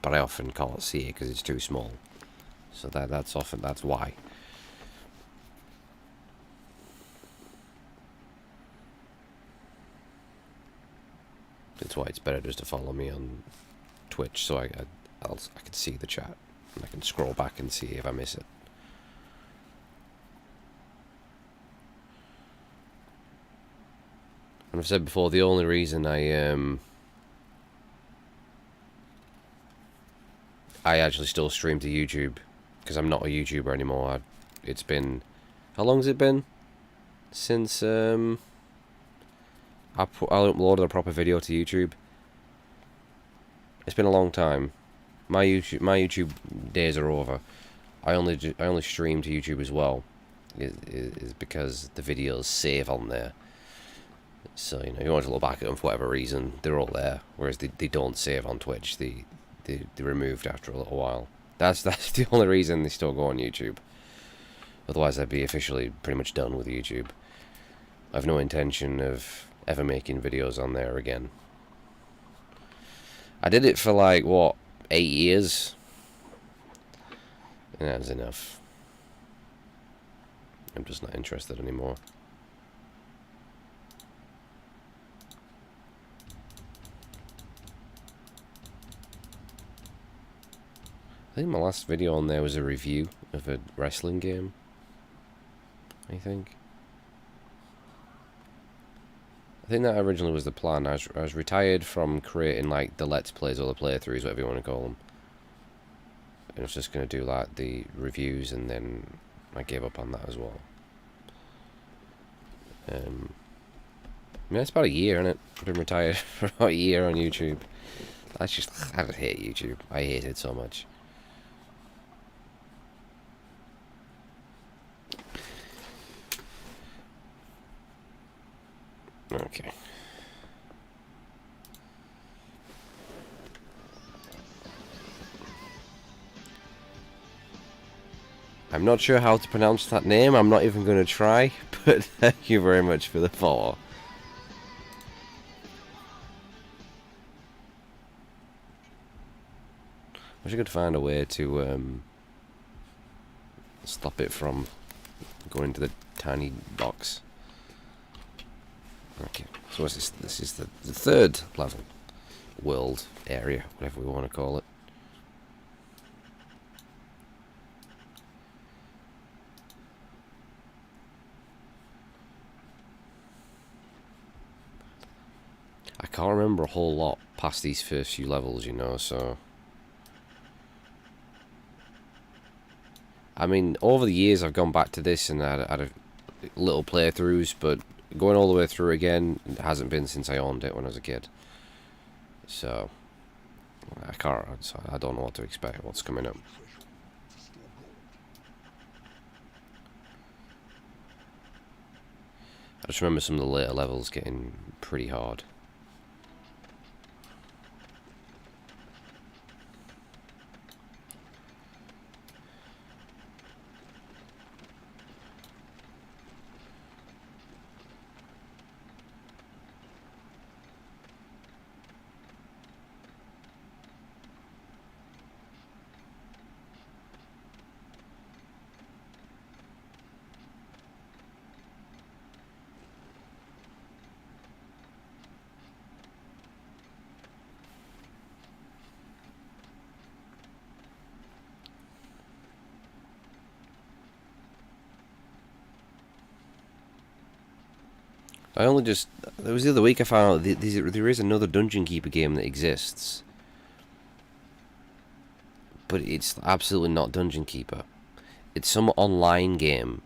but I often can't see it because it's too small. So that's why. That's why it's better just to follow me on Twitch, so I can see the chat and I can scroll back and see if I miss it. And I've said before, the only reason I actually still stream to YouTube, because I'm not a YouTuber anymore. It's been, how long has it been since I uploaded a proper video to YouTube? It's been a long time. My YouTube days are over. I only stream to YouTube as well, is because the videos save on there. So, you know, you want to look back at them for whatever reason, they're all there. Whereas they don't save on Twitch. They're removed after a little while. That's the only reason they still go on YouTube. Otherwise, I'd be officially pretty much done with YouTube. I have no intention of ever making videos on there again. I did it for like, what, 8 years? And that was enough. I'm just not interested anymore. I think my last video on there was a review of a wrestling game, I think. I think that originally was the plan. I was retired from creating like the Let's Plays or the playthroughs, whatever you want to call them. And I was just going to do like the reviews, and then I gave up on that as well. I mean, it's about a year, isn't it? I've been retired for about a year on YouTube. I hate YouTube. I hate it so much. Okay. I'm not sure how to pronounce that name. I'm not even going to try, but thank you very much for the follow. I wish I could find a way to stop it from going into the tiny box. Okay, so what's this? This is the third level. World area, whatever we want to call it. I can't remember a whole lot past these first few levels, you know, so... I mean, over the years I've gone back to this and had a little playthroughs, but going all the way through again, it hasn't been since I owned it when I was a kid. So, I don't know what to expect, what's coming up. I just remember some of the later levels getting pretty hard. It was the other week I found out there is another Dungeon Keeper game that exists. But it's absolutely not Dungeon Keeper. It's some online game.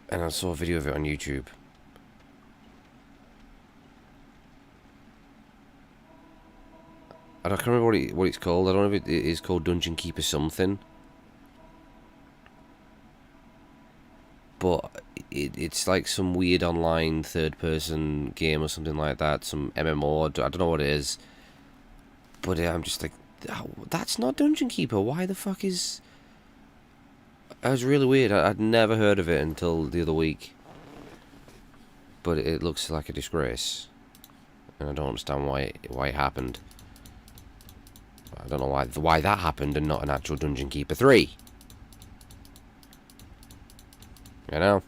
And I saw a video of it on YouTube. I can't remember what it's called. I don't know if it is called Dungeon Keeper something. But it's like some weird online third-person game or something like that. Some MMO. I don't know what it is. But I'm just like, oh, that's not Dungeon Keeper. Why the fuck is... That was really weird. I'd never heard of it until the other week. But it looks like a disgrace. And I don't understand why it happened. I don't know why that happened and not an actual Dungeon Keeper 3. You know?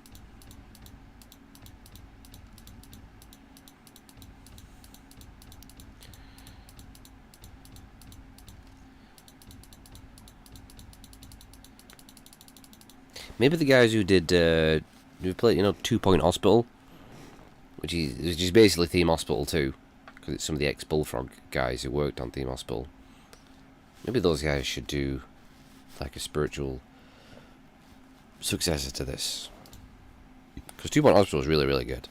Maybe the guys who did, who played, you know, 2 Point Hospital, which is basically Theme Hospital 2, because it's some of the ex-Bullfrog guys who worked on Theme Hospital. Maybe those guys should do, like, a spiritual successor to this. Because 2 Point Hospital is really, really good.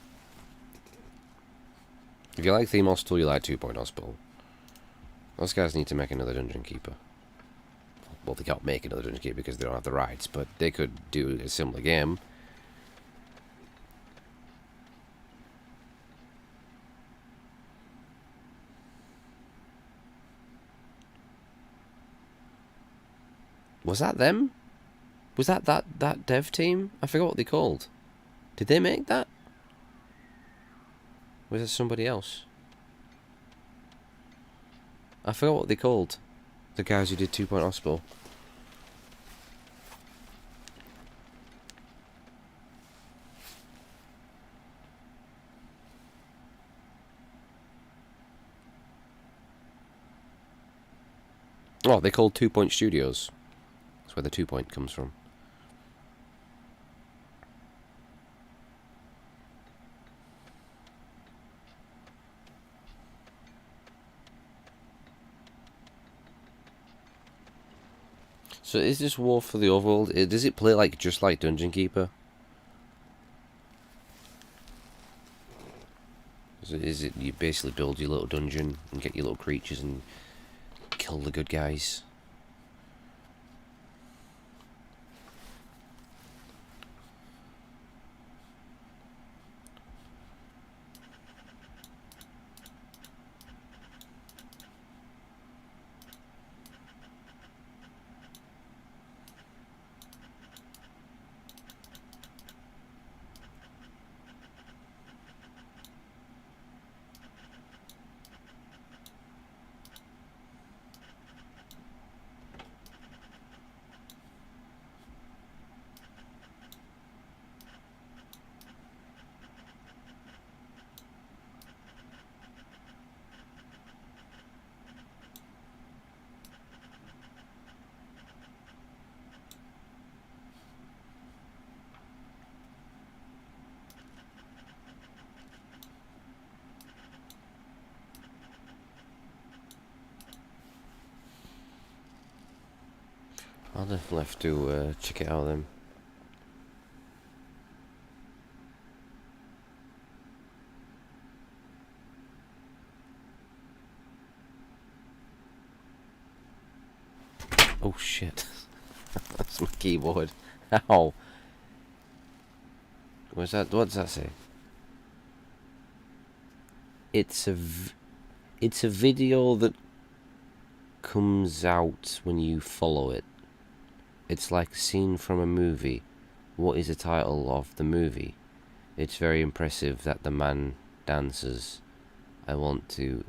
If you like Theme Hospital, you like 2 Point Hospital. Those guys need to make another Dungeon Keeper. Well, they can't make another Dungeon Keeper because they don't have the rights, but they could do a similar game. Was that them? Was that dev team? I forgot what they called. Did they make that? Was it somebody else? I forgot what they called. The guys who did 2 Point Hospital. Oh, they called 2 Point Studios. That's where the 2 Point comes from. So is this War for the Overworld? Does it play like just like Dungeon Keeper? Is it you basically build your little dungeon and get your little creatures and kill the good guys? I'll definitely have to check it out then. Oh shit. That's my keyboard. Ow. What's that? What does that say? It's a video that comes out when you follow it. It's like a scene from a movie. What is the title of the movie? It's very impressive that the man dances. I want to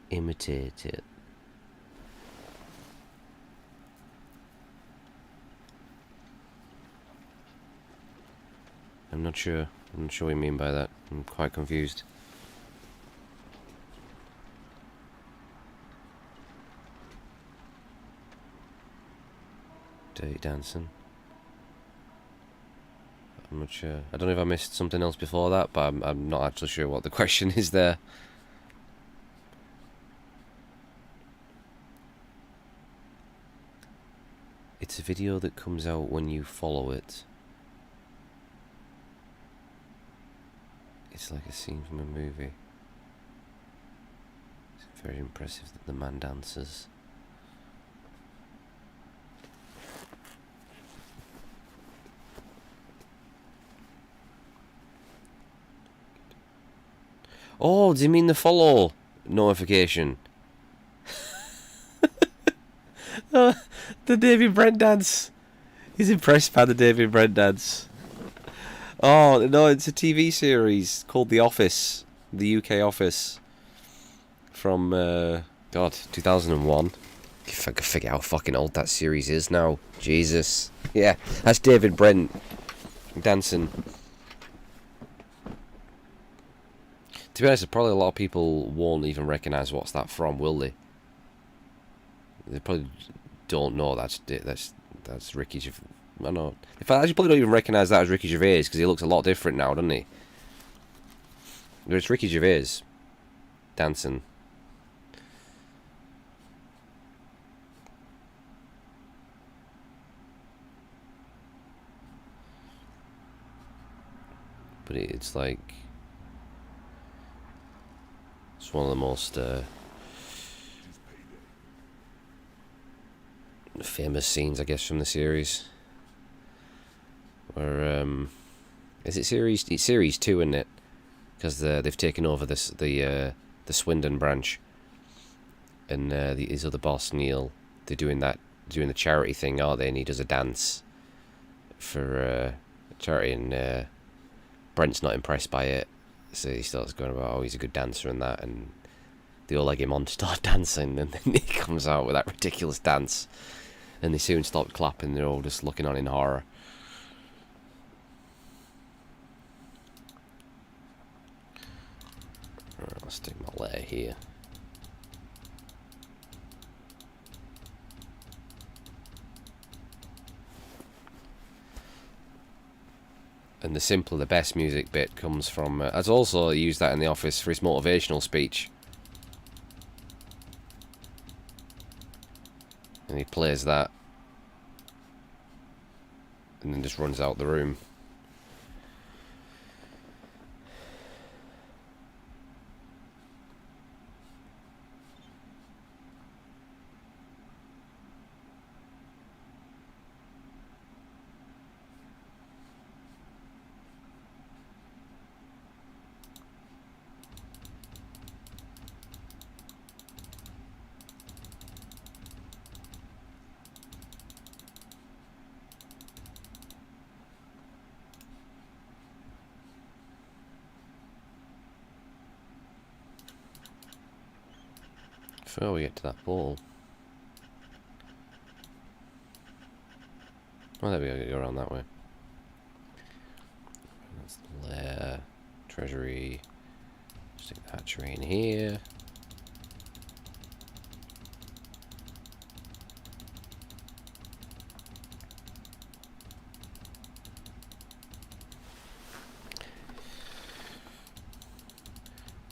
imitate it. I'm not sure what you mean by that. I'm quite confused. Dirty Dancing. I'm not sure. I don't know if I missed something else before that, but I'm not actually sure what the question is there. It's a video that comes out when you follow it. It's like a scene from a movie. It's very impressive that the man dances. Oh, do you mean the follow notification? The David Brent dance. He's impressed by the David Brent dance. Oh, no, it's a TV series called The Office. The UK Office. From, 2001. If I could figure out how fucking old that series is now. Jesus. Yeah, that's David Brent dancing. To be honest, probably a lot of people won't even recognise what's that from, will they? They probably don't know that's Ricky Gervais. I know. In fact, I actually probably don't even recognise that as Ricky Gervais because he looks a lot different now, doesn't he? But it's Ricky Gervais dancing. But it's like it's one of the most famous scenes, I guess, from the series. Where is it series? It's series 2, isn't it? Because they've taken over the Swindon branch, and his other boss Neil. They're doing the charity thing, aren't they? And he does a dance for charity, and Brent's not impressed by it, so he starts going about, oh, he's a good dancer and that, and They all like him on, start dancing, and then he comes out with that ridiculous dance. And they soon stop clapping, they're all just looking on in horror. Alright, let's do my layer here. And the simpler, the best music bit comes from... I've also used that in the office for his motivational speech. And he plays that. And then just runs out the room. Before we get to that ball. Oh, there we go, go around that way. That's the lair, treasury. Stick that tree in here.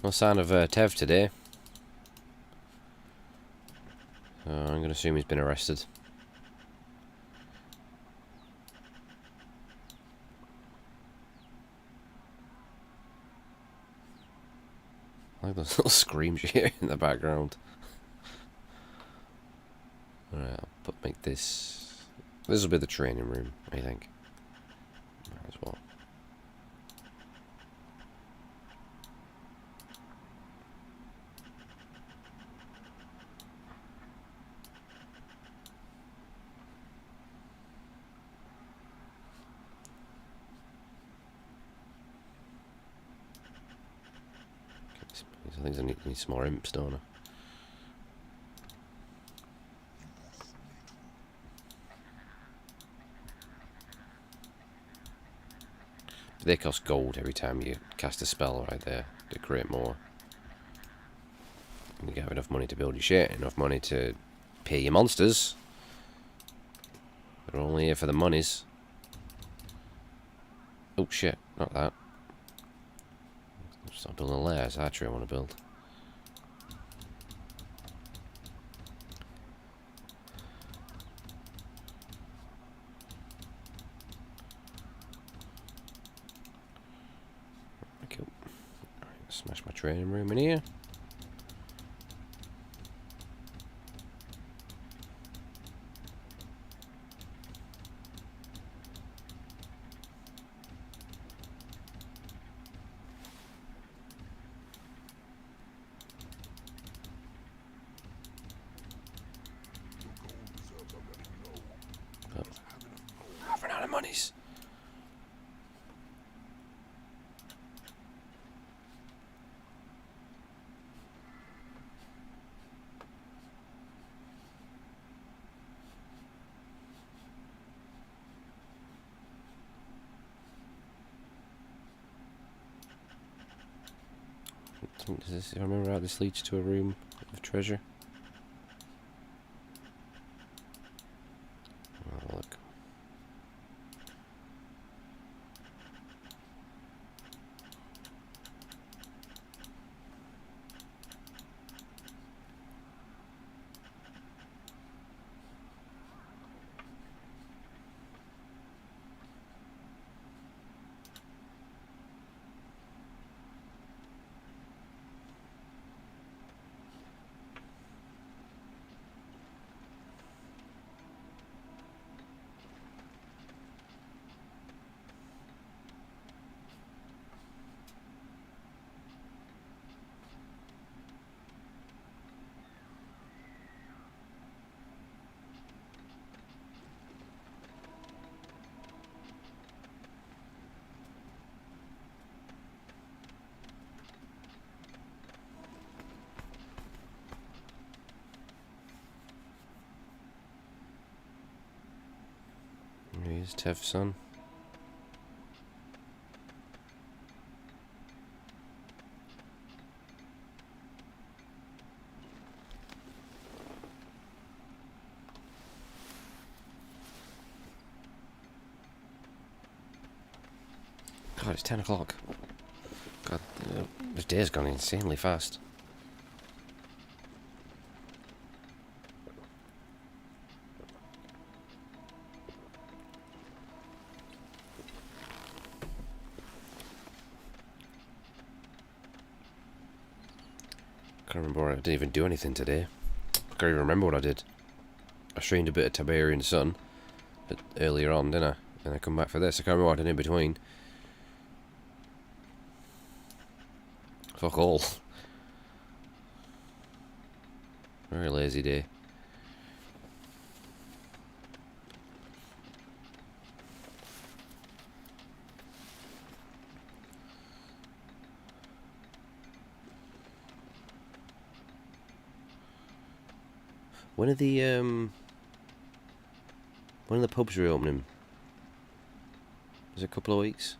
No sign of Tev today. I'm going to assume he's been arrested. I like those little screams you hear in the background. Alright, I'll make this... This will be the training room, I think. Might as well. I think I need some more imps, don't I? They cost gold every time you cast a spell right there to create more. And you have enough money to build your shit, enough money to pay your monsters. They're only here for the monies. Oh shit, not that. Start building a lair, it's archery I want to build. Cool. Alright, smash my training room in here. I've run out of monies. Does this, if I remember right, this leads to a room of treasure. I'll have a look. There's Tev's son. God, it's 10 o'clock. God, this day's gone insanely fast. Can't remember, I didn't even do anything today. I can't even remember what I did. I streamed a bit of Tiberian Sun earlier on, didn't I? And I come back for this. I can't remember what I did in between. Fuck all. Very lazy day. When are the pubs reopening? Is it a couple of weeks?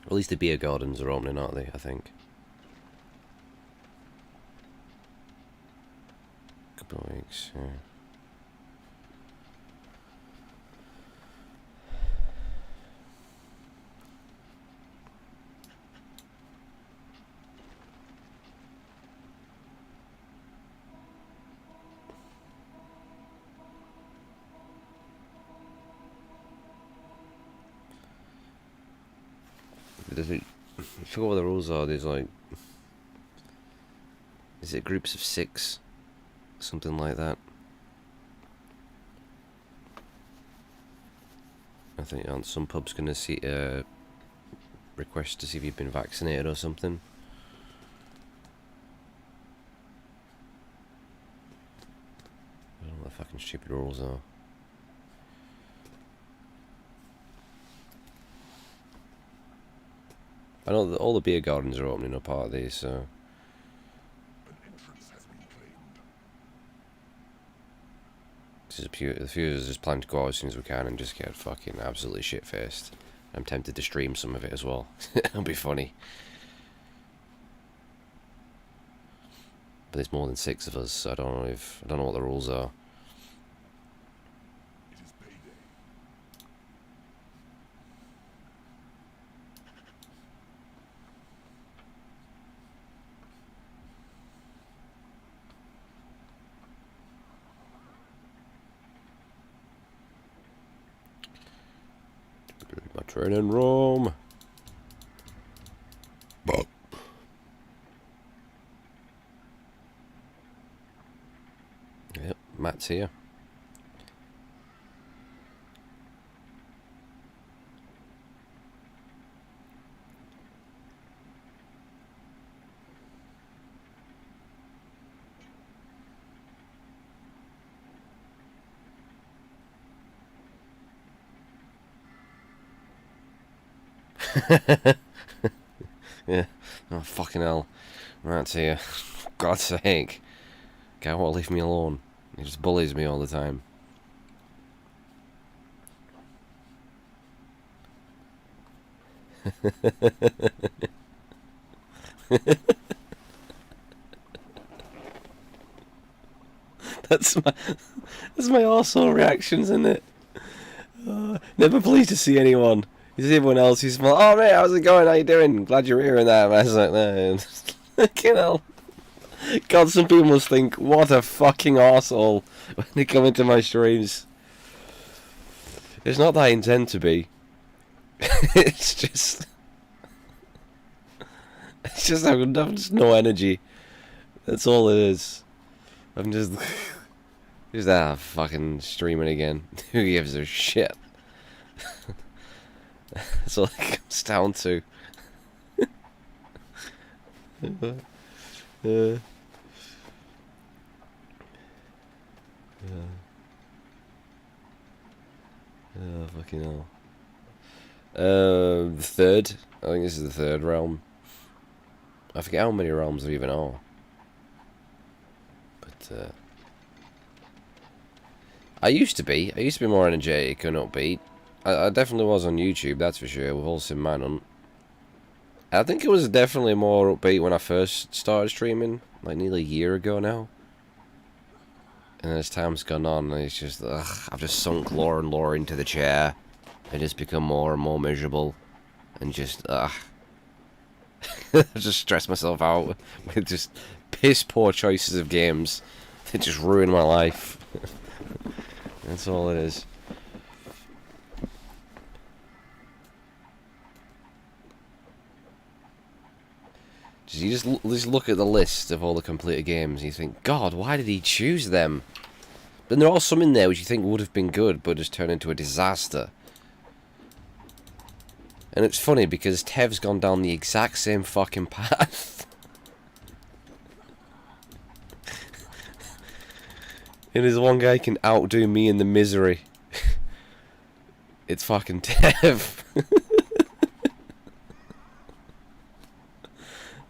Or at least the beer gardens are opening, aren't they? I think. Couple of weeks. Yeah. I forgot what the rules are. There's like, is it groups of 6? Something like that. I think on some pubs gonna see request to see if you've been vaccinated or something. I don't know what the fucking stupid rules are. I know that all the beer gardens are opening up, aren't they? So the few of us just plan to go out as soon as we can and just get fucking absolutely shit faced. I'm tempted to stream some of it as well. It'll be funny. But there's more than 6 of us, so I don't know what the rules are. My training room. Yep, Matt's here. Yeah. Oh, fucking hell. Matt's here. For God's sake. Can't want to leave me alone. He just bullies me all the time. That's my arsehole reactions, isn't it? Never pleased to see anyone. You see everyone else who's small. Oh mate, how's it going? How you doing? Glad you're here and that. I was like, no. Fucking hell. God, some people must think, what a fucking arsehole when they come into my streams. It's not that I intend to be. It's just I've just no energy. That's all it is. I'm just fucking streaming again. Who gives a shit? That's all it comes down to. Oh, fucking hell. The third. I think this is the third realm. I forget how many realms there even are. But I used to be. I used to be more energetic and upbeat. I definitely was on YouTube, that's for sure, with Wholesome Manhunt. I think it was definitely more upbeat when I first started streaming, like nearly a year ago now. And as time's gone on, it's just, I've just sunk lower and lower into the chair. I just become more and more miserable. And just, I just stress myself out with just piss poor choices of games that just ruin my life. That's all it is. You just look at the list of all the completed games and you think, God, why did he choose them? Then there are some in there which you think would have been good, but just turned into a disaster. And it's funny because Tev's gone down the exact same fucking path. And there's one guy can outdo me in the misery. It's fucking Tev.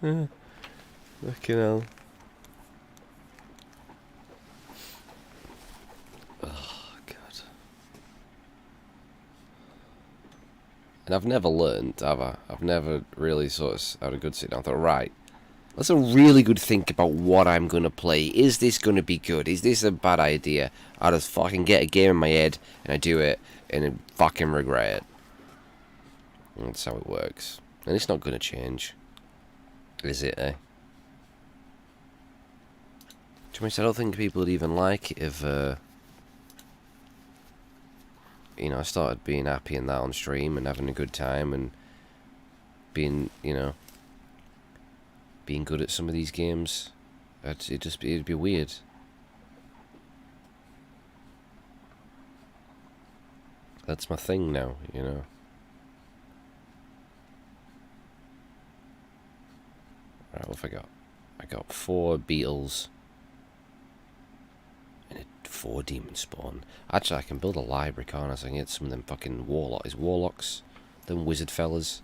Fucking hell. Oh, God. And I've never learned, have I? I've never really sort of had a good sit down and thought, right, let's a really good think about what I'm going to play. Is this going to be good? Is this a bad idea? I just fucking get a game in my head and I do it and then fucking regret it. And that's how it works. And it's not going to change. Is it, eh? To be honest, I don't think people would even like it if, you know, I started being happy and that on stream and having a good time and being, you know, being good at some of these games. It'd be weird. That's my thing now, you know. Right, what have I got? I got 4 beetles. And 4 demon spawn. Actually, I can build a library, can't I? So I can get some of them fucking warlocks. Them wizard fellas.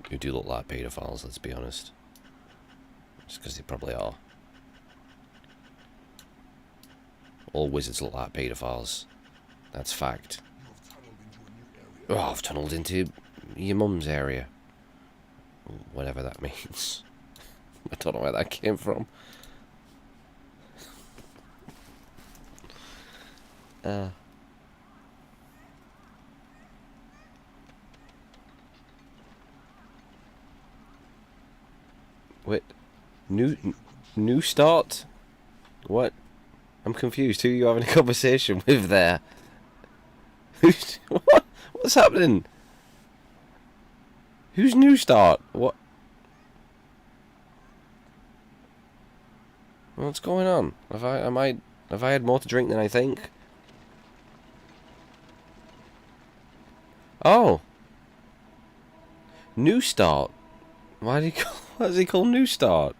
Who do look like pedophiles, let's be honest. Just because they probably are. All wizards look like pedophiles. That's fact. Oh, I've tunneled into your mum's area. Whatever that means. I don't know where that came from. Wait. New start? What? I'm confused. Who are you having a conversation with there? What? What's happening? Who's new start? What? What's going on? Have I had more to drink than I think? Oh. New start. Why does he call new start?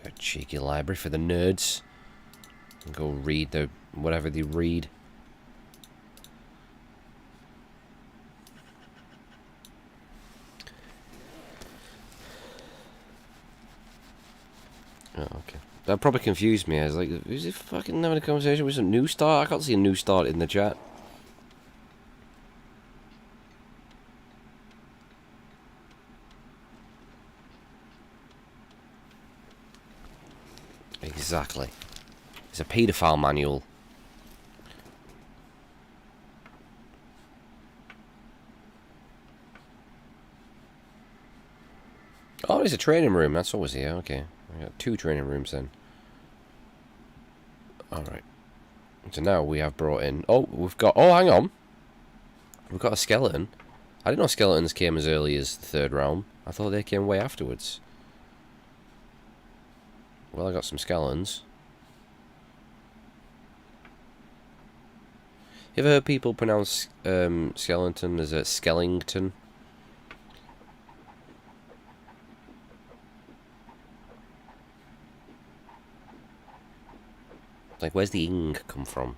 A cheeky library for the nerds. And go read whatever they read. Oh, okay. That probably confused me. I was like, who's he fucking having a conversation with some new start? I can't see a new start in the chat. Exactly. It's a paedophile manual. Oh, it's a training room. That's always here. Okay. We got 2 training rooms then. Alright. So now we have brought in... Oh, we've got... Oh, hang on. We've got a skeleton. I didn't know skeletons came as early as the 3rd realm. I thought they came way afterwards. Well, I got some skeletons. You ever heard people pronounce skeleton as a skellington? Like, where's the ing come from?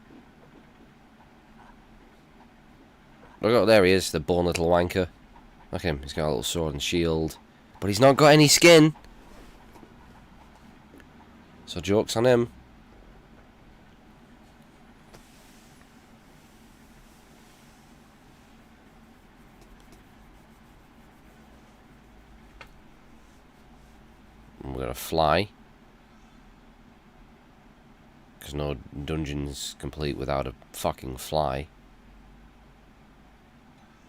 Oh, there he is, the born little wanker. Look at him, he's got a little sword and shield. But he's not got any skin! So joke's on him. And we're gonna fly. Because no dungeon's complete without a fucking fly.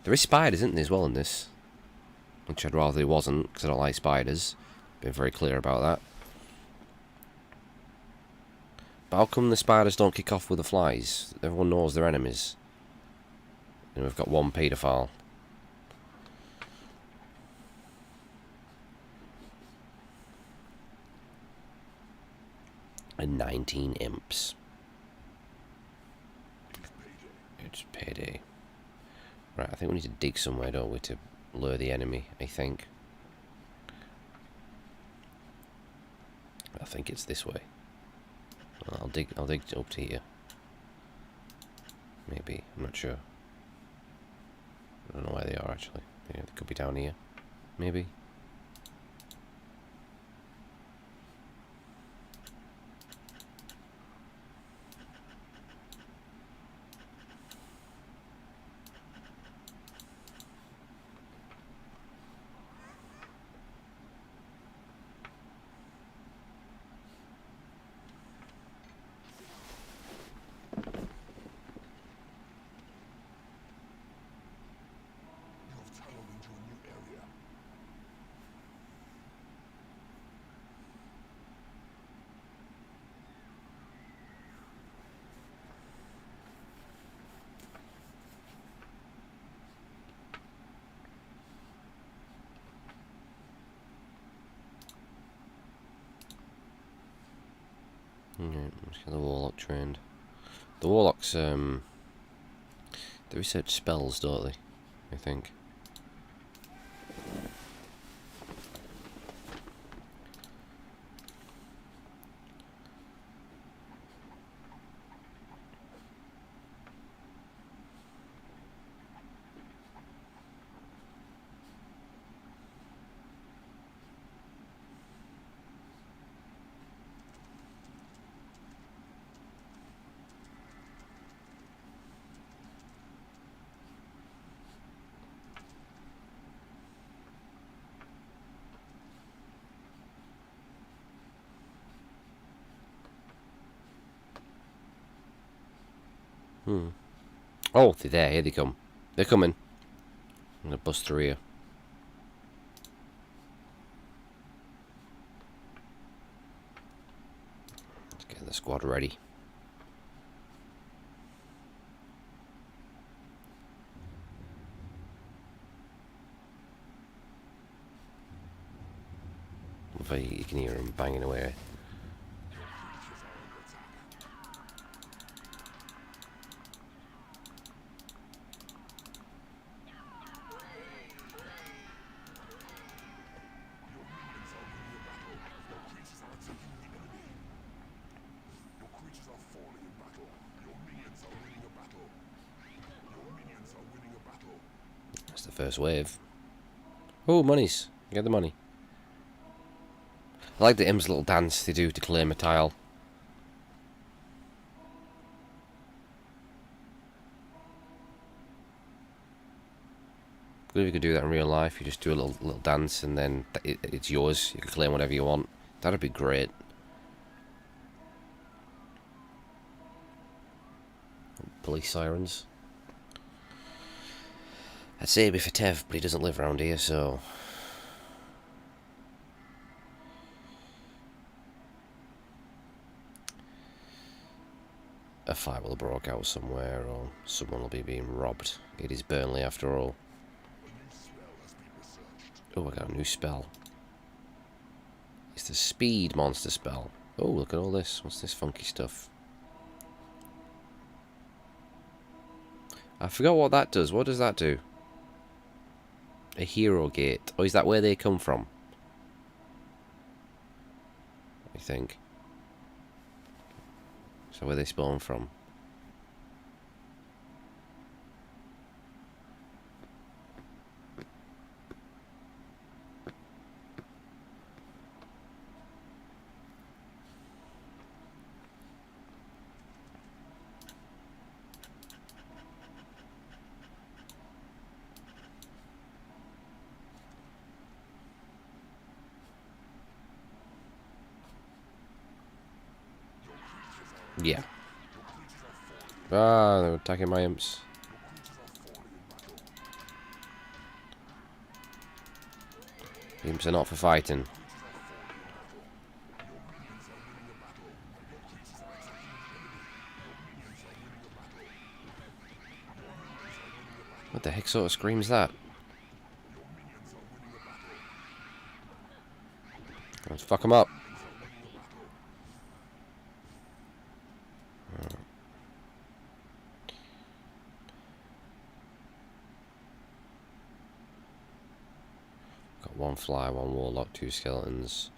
There is spiders, isn't there, as well in this? Which I'd rather there wasn't, because I don't like spiders. Been very clear about that. But how come the spiders don't kick off with the flies? Everyone knows they're enemies. And we've got one paedophile. And 19 imps. It's payday. Right, I think we need to dig somewhere, don't we, to lure the enemy, I think. I think it's this way. I'll dig up to here. Maybe, I'm not sure. I don't know where they are actually. Yeah, they could be down here. Maybe. Let's get the warlock trained. The warlocks, they research spells, don't they? I think. Oh, they're there. Here they come. They're coming. I'm gonna bust through here. Let's get the squad ready. You can hear them banging away. That's the first wave. Oh, monies. Get the money. I like the imps' little dance they do to claim a tile. Good if you could do that in real life. You just do a little dance and then it's yours. You can claim whatever you want. That'd be great. Police sirens. I'd say it'd be for Tev, but he doesn't live around here, so... A fight will have broke out somewhere, or someone will be being robbed. It is Burnley after all. Oh, I got a new spell. It's the speed monster spell. Oh, look at all this. What's this funky stuff? I forgot what that does. What does that do? A hero gate. Oh, is that where they come from? I think. So where they spawn from? Yeah. Ah, they're attacking my imps. Imps are not for fighting. What the heck sort of screams that? Let's fuck them up. Got one fly, one warlock, 2 skeletons.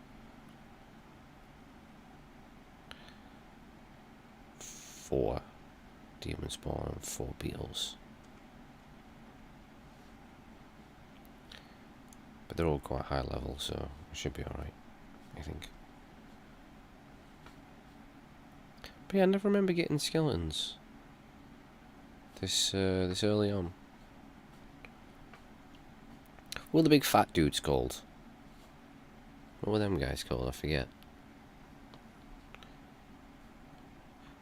4 demon spawn and 4 beetles. But they're all quite high level, so it should be alright, I think. But yeah, I never remember getting skeletons this early on. What were the big fat dudes called? What were them guys called? I forget.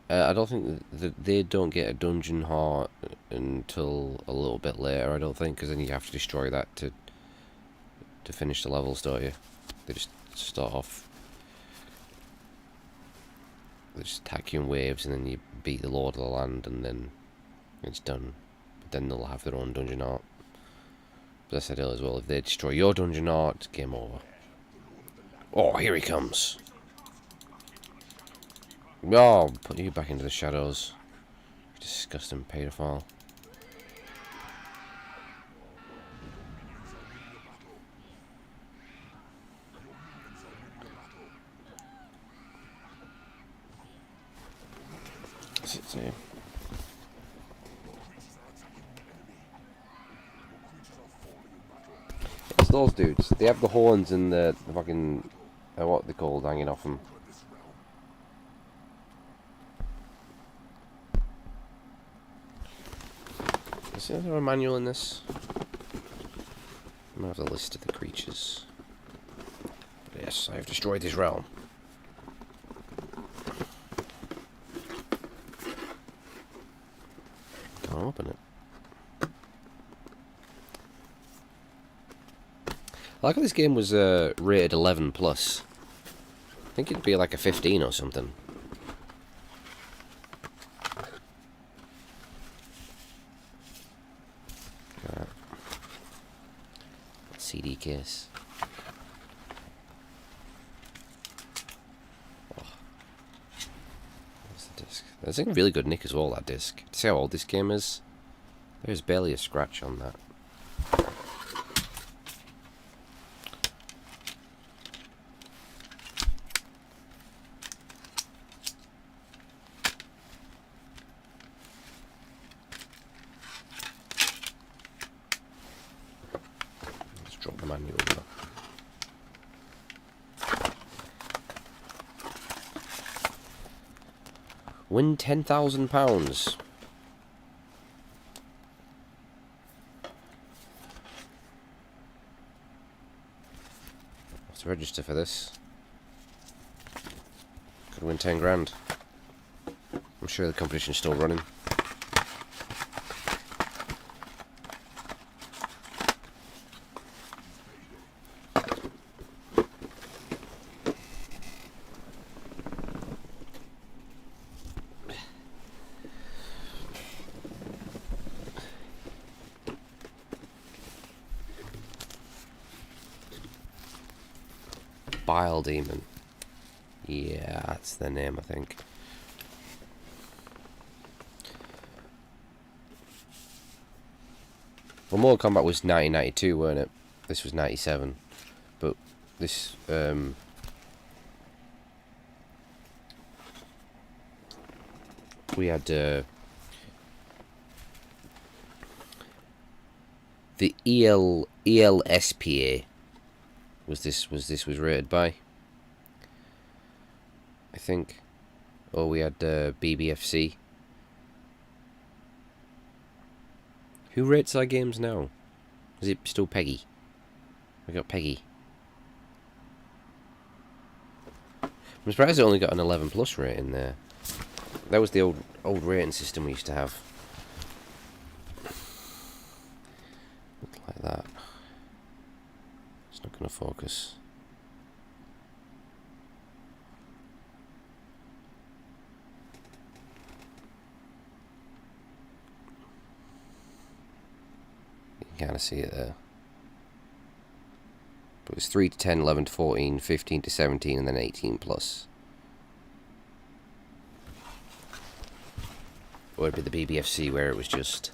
I don't think that they don't get a dungeon heart until a little bit later, I don't think, because then you have to destroy that to finish the levels, don't you? They just start off, they just attack you in waves, and then you beat the Lord of the Land, and then it's done. But then they'll have their own dungeon art. But I said earlier as well, if they destroy your dungeon art, it's game over. Oh, here he comes. Oh, put you back into the shadows. Disgusting pedophile. What's it say? It's those dudes. They have the horns and the fucking... what are they called hanging off them? Is there a manual in this? I might have the list of the creatures. But yes, I have destroyed his realm. Can't open it. I like how this game was rated 11 plus. I think it'd be like a 15 or something. CD case. Oh. Where's the disc? It's in really good nick as well, that disc. See how old this game is? There's barely a scratch on that. Let's drop the manual there. Win £10,000. Have to register for this. Could win 10 grand. I'm sure the competition's still running. Bile Demon. Yeah, that's the name, I think. Well, Mortal Kombat was 1992, weren't it? This was 97. But this, We had the ELSPA was rated by, I think. Or we had BBFC. Who rates our games now? Is it still Peggy? We got Peggy. I'm surprised it only got an 11 plus rating there. That was the old rating system we used to have. Look like that. It's not going to focus. You can kind of see it there. But it was 3 to 10, 11 to 14, 15 to 17, and then 18 plus. Or it'd be the BBFC where it was just...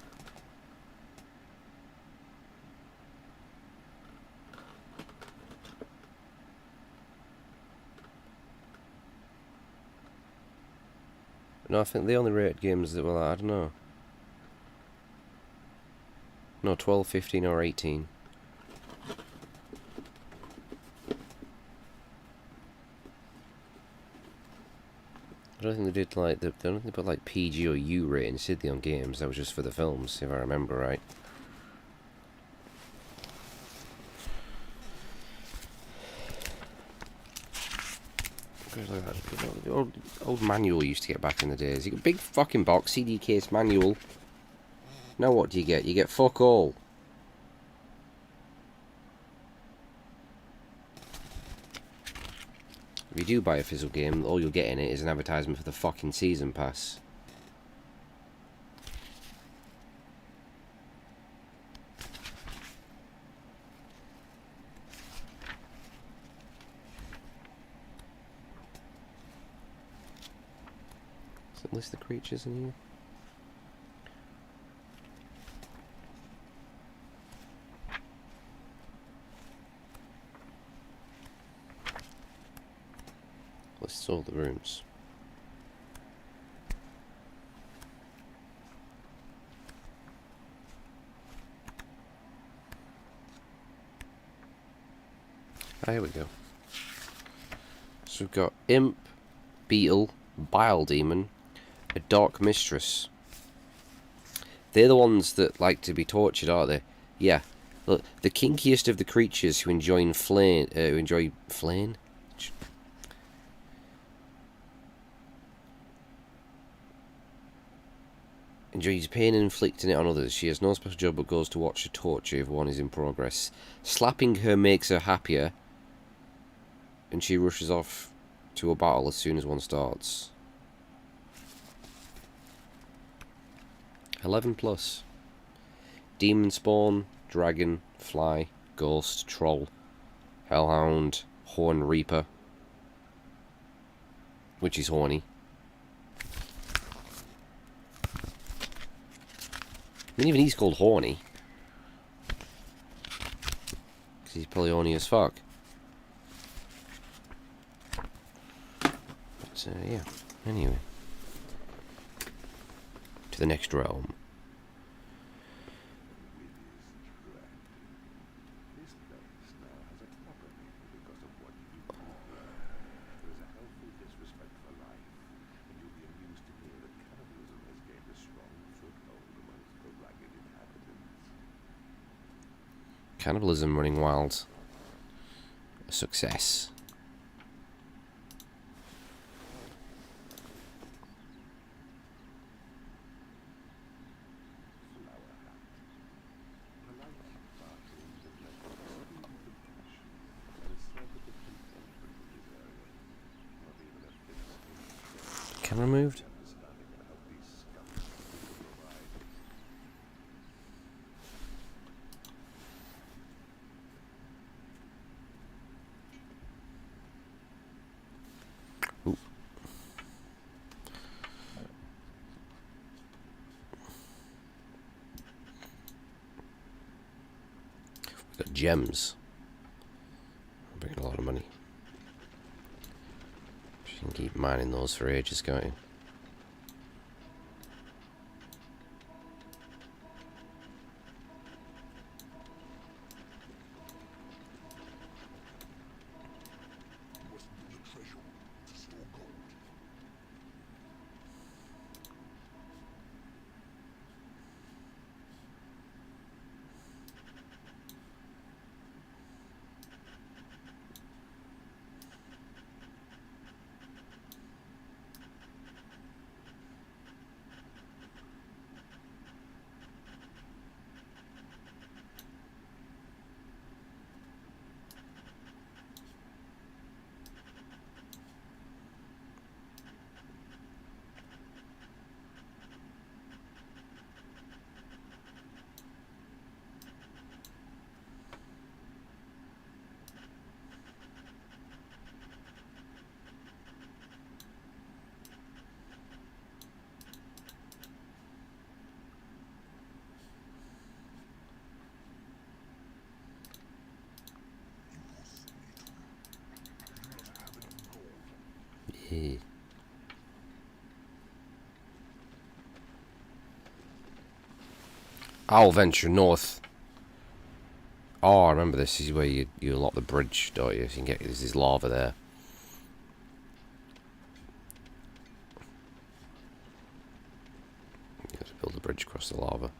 No, I think they only rated games that were like, I don't know. No, 12, 15 or 18. I don't think they did like, they don't think they put like PG or U ratings, did they, on games? That was just for the films, if I remember right. Look at that. The old manual you used to get back in the days. You got a big fucking box, CD case manual. Now what do you get? You get fuck all. If you do buy a Fizzle game, all you'll get in it is an advertisement for the fucking season pass. Does it list the creatures in here? Lists all the rooms. Ah, here we go. So we've got Imp, Beetle, Bile Demon, a Dark Mistress. They're the ones that like to be tortured, aren't they? Yeah. Look, the kinkiest of the creatures who enjoy flaying. Enjoys pain and inflicting it on others. She has no special job but goes to watch the torture if one is in progress. Slapping her makes her happier, and she rushes off to a battle as soon as one starts. 11 plus. Demon Spawn, Dragon, Fly, Ghost, Troll, Hellhound, Horn Reaper, which is horny. I mean, even he's called horny. Because he's probably horny as fuck. But, yeah. Anyway. To the next realm. Cannibalism running wild. A success. Camera moved? Ooh. We've got gems. Bringing a lot of money. You can keep mining those for ages, can't you? I'll venture north. Oh, I remember this. This is where you unlock the bridge, don't you? So you can get, there's this lava there. You have to build a bridge across the lava.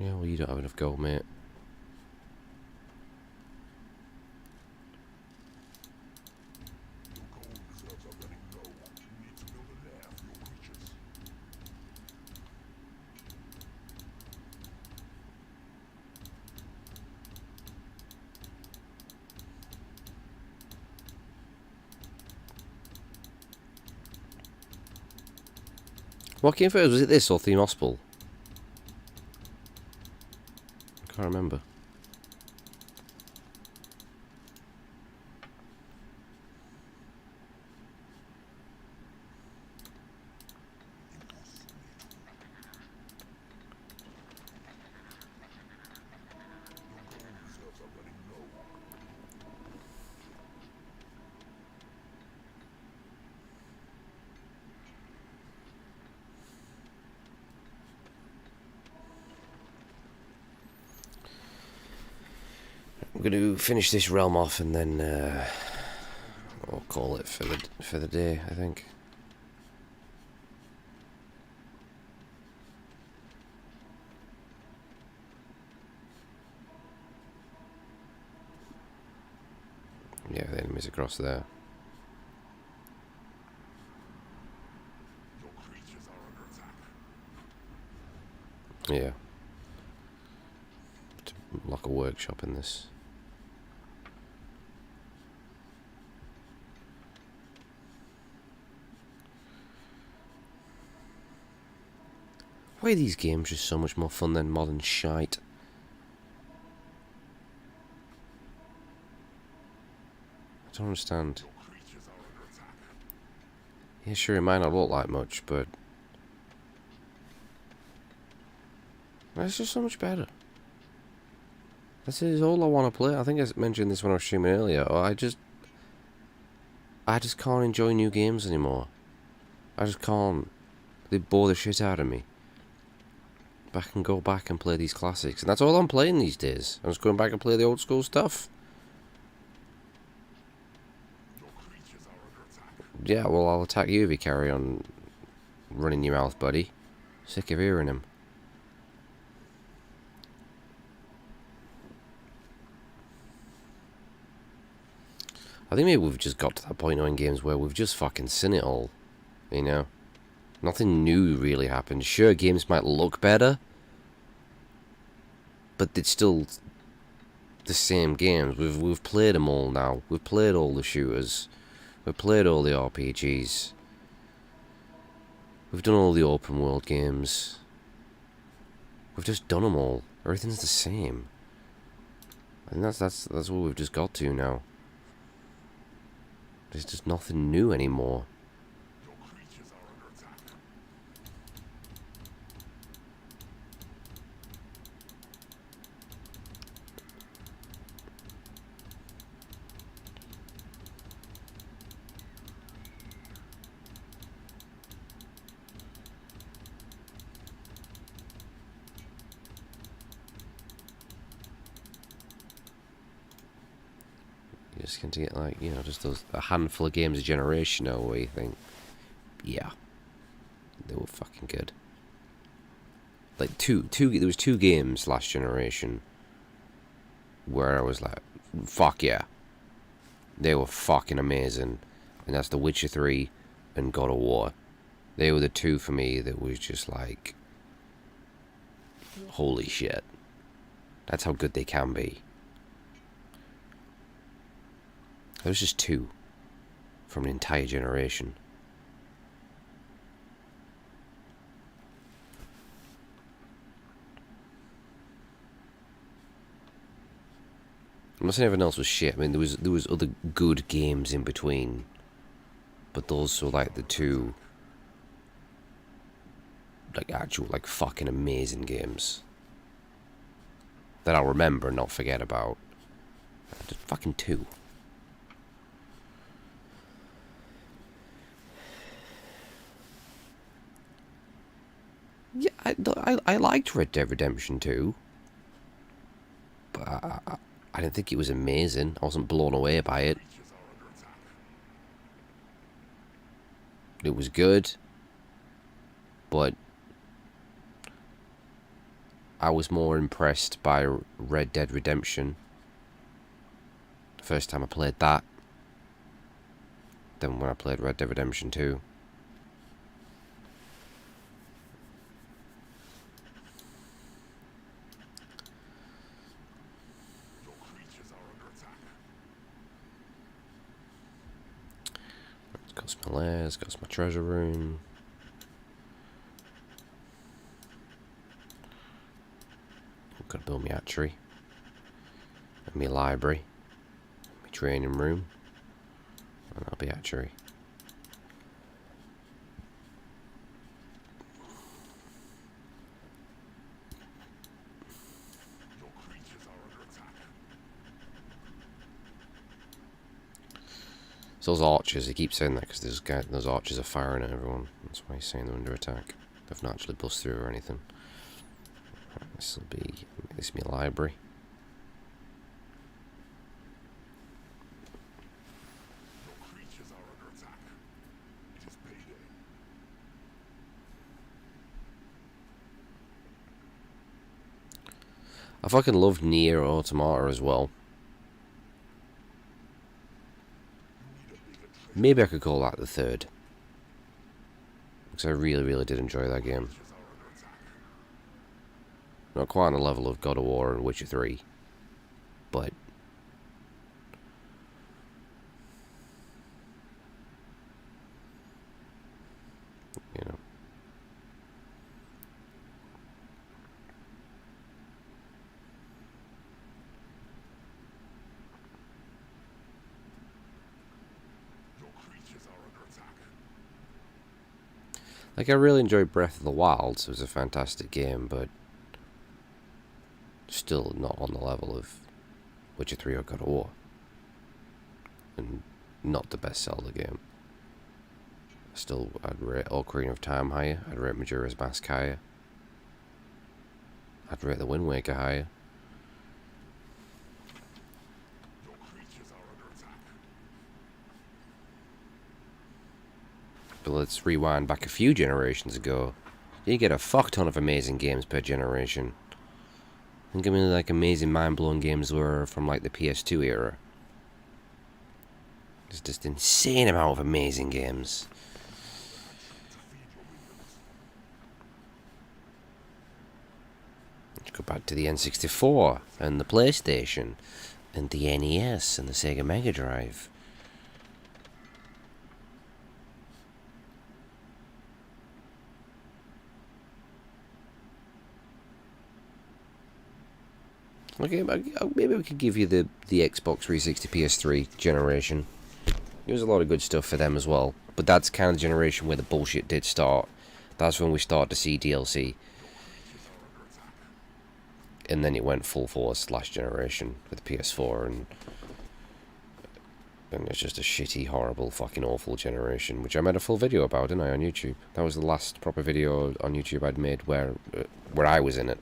Yeah, well, you don't have enough gold, mate. What came first? Was it this or Theme Hospital? I can't remember. I'm going to finish this realm off and then I'll call it for the day, I think. Yeah, the enemy's across there. Yeah. To lock a workshop in this. Why are these games just so much more fun than modern shite? I don't understand. Yeah, sure, it might not look like much, but it's just so much better. This is all I want to play. I think I mentioned this when I was streaming earlier. I just can't enjoy new games anymore. I just can't. They bore the shit out of me. But I can go back and play these classics, and that's all I'm playing these days. I'm just going back and play the old school stuff. Yeah, well, I'll attack you if you carry on running your mouth, buddy. Sick of hearing him. I think maybe we've just got to that point now in games where we've just fucking seen it all. You know? Nothing new really happened. Sure, games might look better, but it's still the same games. We've played them all now. We've played all the shooters. We've played all the RPGs. We've done all the open world games. We've just done them all. Everything's the same. And that's what we've just got to now. There's just nothing new anymore. You're just going to get, like, you know, just a handful of games a generation now where you think, yeah, they were fucking good. Like, there was two games last generation where I was like, fuck yeah, they were fucking amazing. And that's The Witcher 3 and God of War. They were the two for me that was just like, holy shit. That's how good they can be. There was just two from an entire generation. I'm not saying everything else was shit. I mean, there was other good games in between, but those were like the two like actual, like fucking amazing games that I'll remember and not forget about. Just fucking 2. Yeah, I liked Red Dead Redemption 2, but I didn't think it was amazing. I wasn't blown away by it. It was good, but I was more impressed by Red Dead Redemption the first time I played that than when I played Red Dead Redemption 2. Got my lairs, got my treasure room. I've got to build my hatchery. And my library. My training room. And that'll be hatchery. So those archers, he keeps saying that because those archers are firing at everyone. That's why he's saying they're under attack. They've not actually bust through or anything. Right, this will be my library. I fucking loved Nier Automata as well. Maybe I could call that the 3rd. Because I really, really did enjoy that game. Not quite on the level of God of War and Witcher 3. But you know. Like, I really enjoyed Breath of the Wild. It was a fantastic game, but still not on the level of Witcher 3 or God of War. And not the best Zelda game. Still, I'd rate Ocarina of Time higher. I'd rate Majora's Mask higher. I'd rate the Wind Waker higher. But let's rewind back a few generations ago. You get a fuck ton of amazing games per generation. Think of like amazing mind-blowing games were from like the PS2 era. There's just insane amount of amazing games. Let's go back to the N64 and the PlayStation and the NES and the Sega Mega Drive. Okay, maybe we could give you the Xbox 360 PS3 generation. There was a lot of good stuff for them as well. But that's kind of the generation where the bullshit did start. That's when we start to see DLC. And then it went full force last generation with the PS4. And it's just a shitty, horrible, fucking awful generation. Which I made a full video about, didn't I, on YouTube? That was the last proper video on YouTube I'd made where I was in it.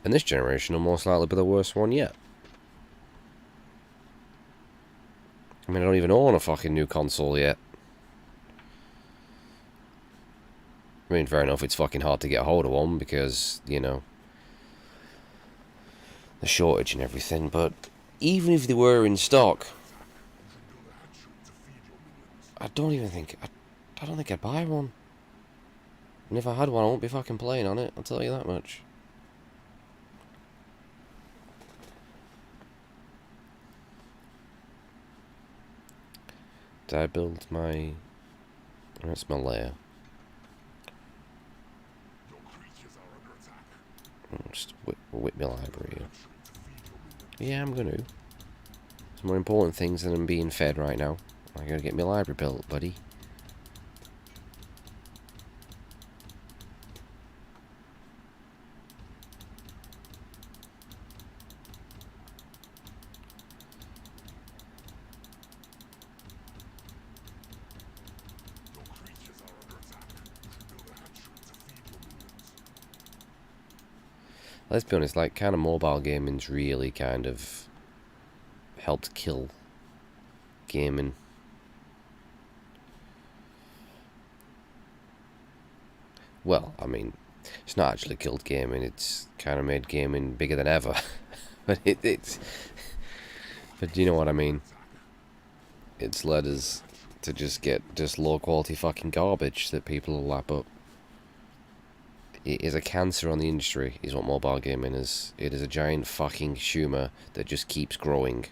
And this generation will most likely be the worst one yet. I mean, I don't even own a fucking new console yet. I mean, fair enough, it's fucking hard to get a hold of one because, you know, the shortage and everything, but even if they were in stock, I don't think I'd buy one. And if I had one, I won't be fucking playing on it, I'll tell you that much. Did I build my... That's my lair. I'll just whip my library. Yeah, I'm gonna. There's more important things than I'm being fed right now. I gotta get my library built, buddy. Let's be honest, like, kind of mobile gaming's really kind of helped kill gaming. Well, I mean, it's not actually killed gaming, it's kind of made gaming bigger than ever. But but you know what I mean. It's led us to just get just low quality fucking garbage that people will lap up. It is a cancer on the industry, is what mobile gaming is. It is a giant fucking tumour that just keeps growing.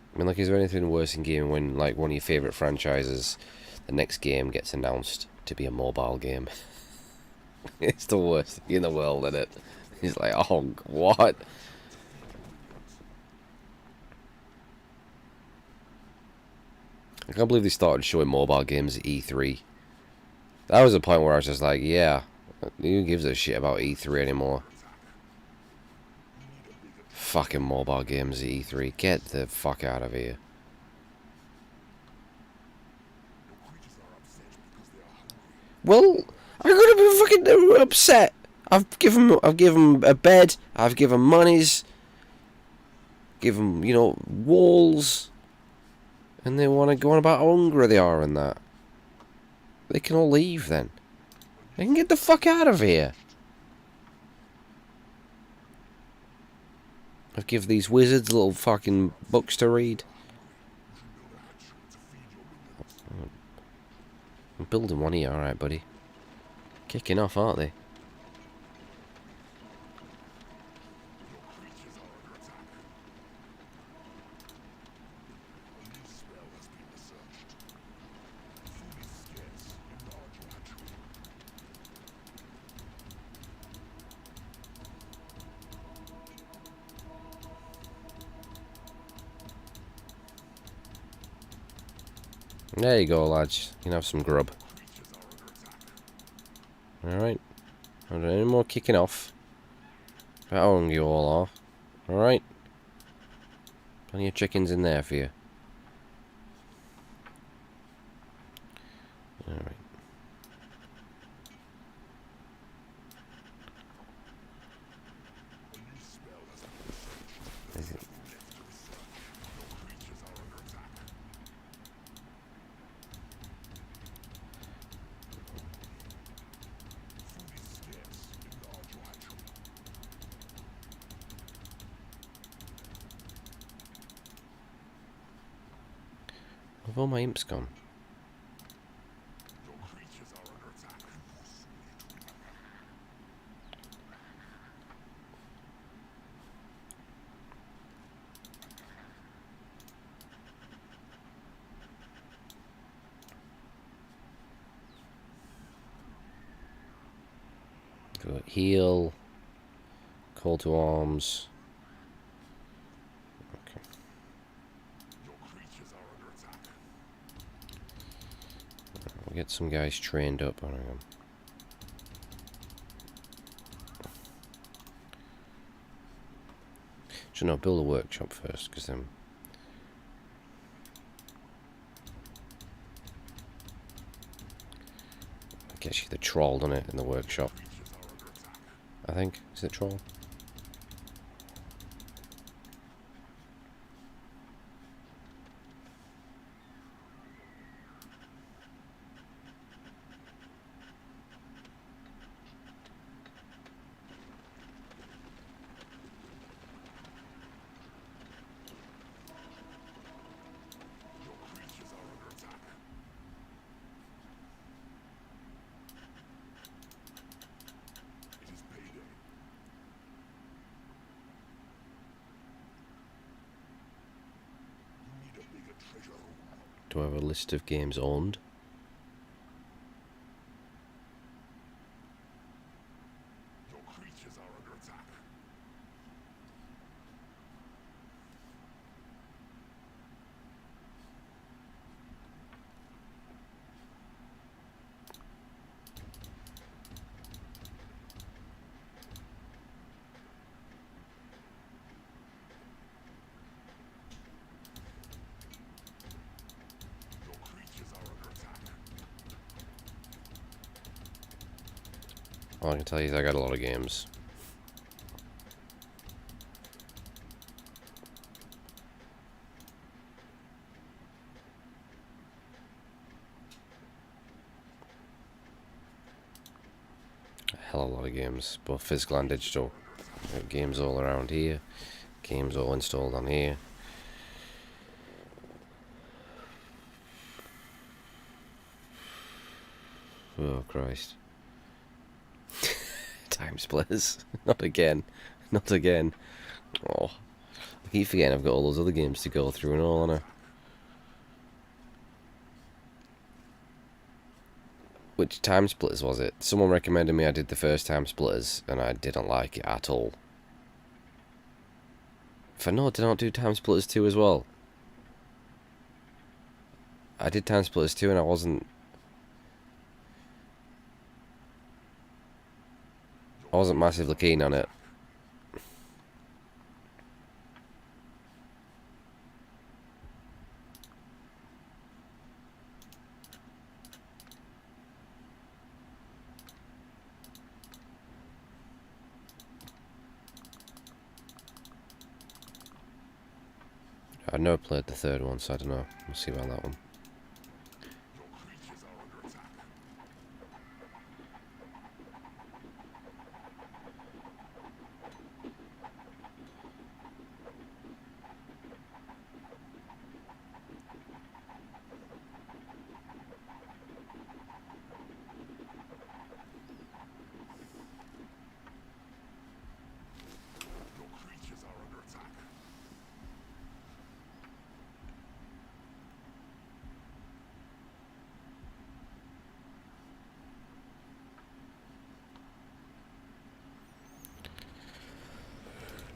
I mean, like, is there anything worse in gaming when, like, one of your favourite franchises, the next game gets announced to be a mobile game? It's the worst thing in the world, isn't it? It's like, oh, what? I can't believe they started showing mobile games at E3. That was the point where I was just like, yeah, who gives a shit about E3 anymore? Fucking mobile games at E3. Get the fuck out of here. Well, I'm gonna be fucking upset. I've given a bed. I've given monies. Give them, you know, walls. And they want to go on about how hungry they are and that. They can all leave then. They can get the fuck out of here. I've give these wizards little fucking books to read. I'm building one here, alright, buddy. Kicking off, aren't they? There you go, lads. You can have some grub. Alright. Don't do any more kicking off. How hungry you all are. Alright. Plenty of chickens in there for you. Alright. Have all my imps gone? Got heal. Call to arms. Okay. We'll get some guys trained up on him. Should not build a workshop first, because then I guess you the troll on it in the workshop. I think. Is it troll? Do I have a list of games owned? All I can tell you is I got a lot of games. A hell of a lot of games, both physical and digital. Games all around here. Games all installed on here. Oh, Christ. Time Splitters. Not again. Not again. Oh. I keep forgetting I've got all those other games to go through and all, and Which Time Splitters was it? Someone recommended me I did the first Time Splitters, and I didn't like it at all. If I know, did I not do Time Splitters 2 as well? I did Time Splitters 2 and I wasn't massively keen on it. I've never played the third one, so I don't know. We'll see about that one.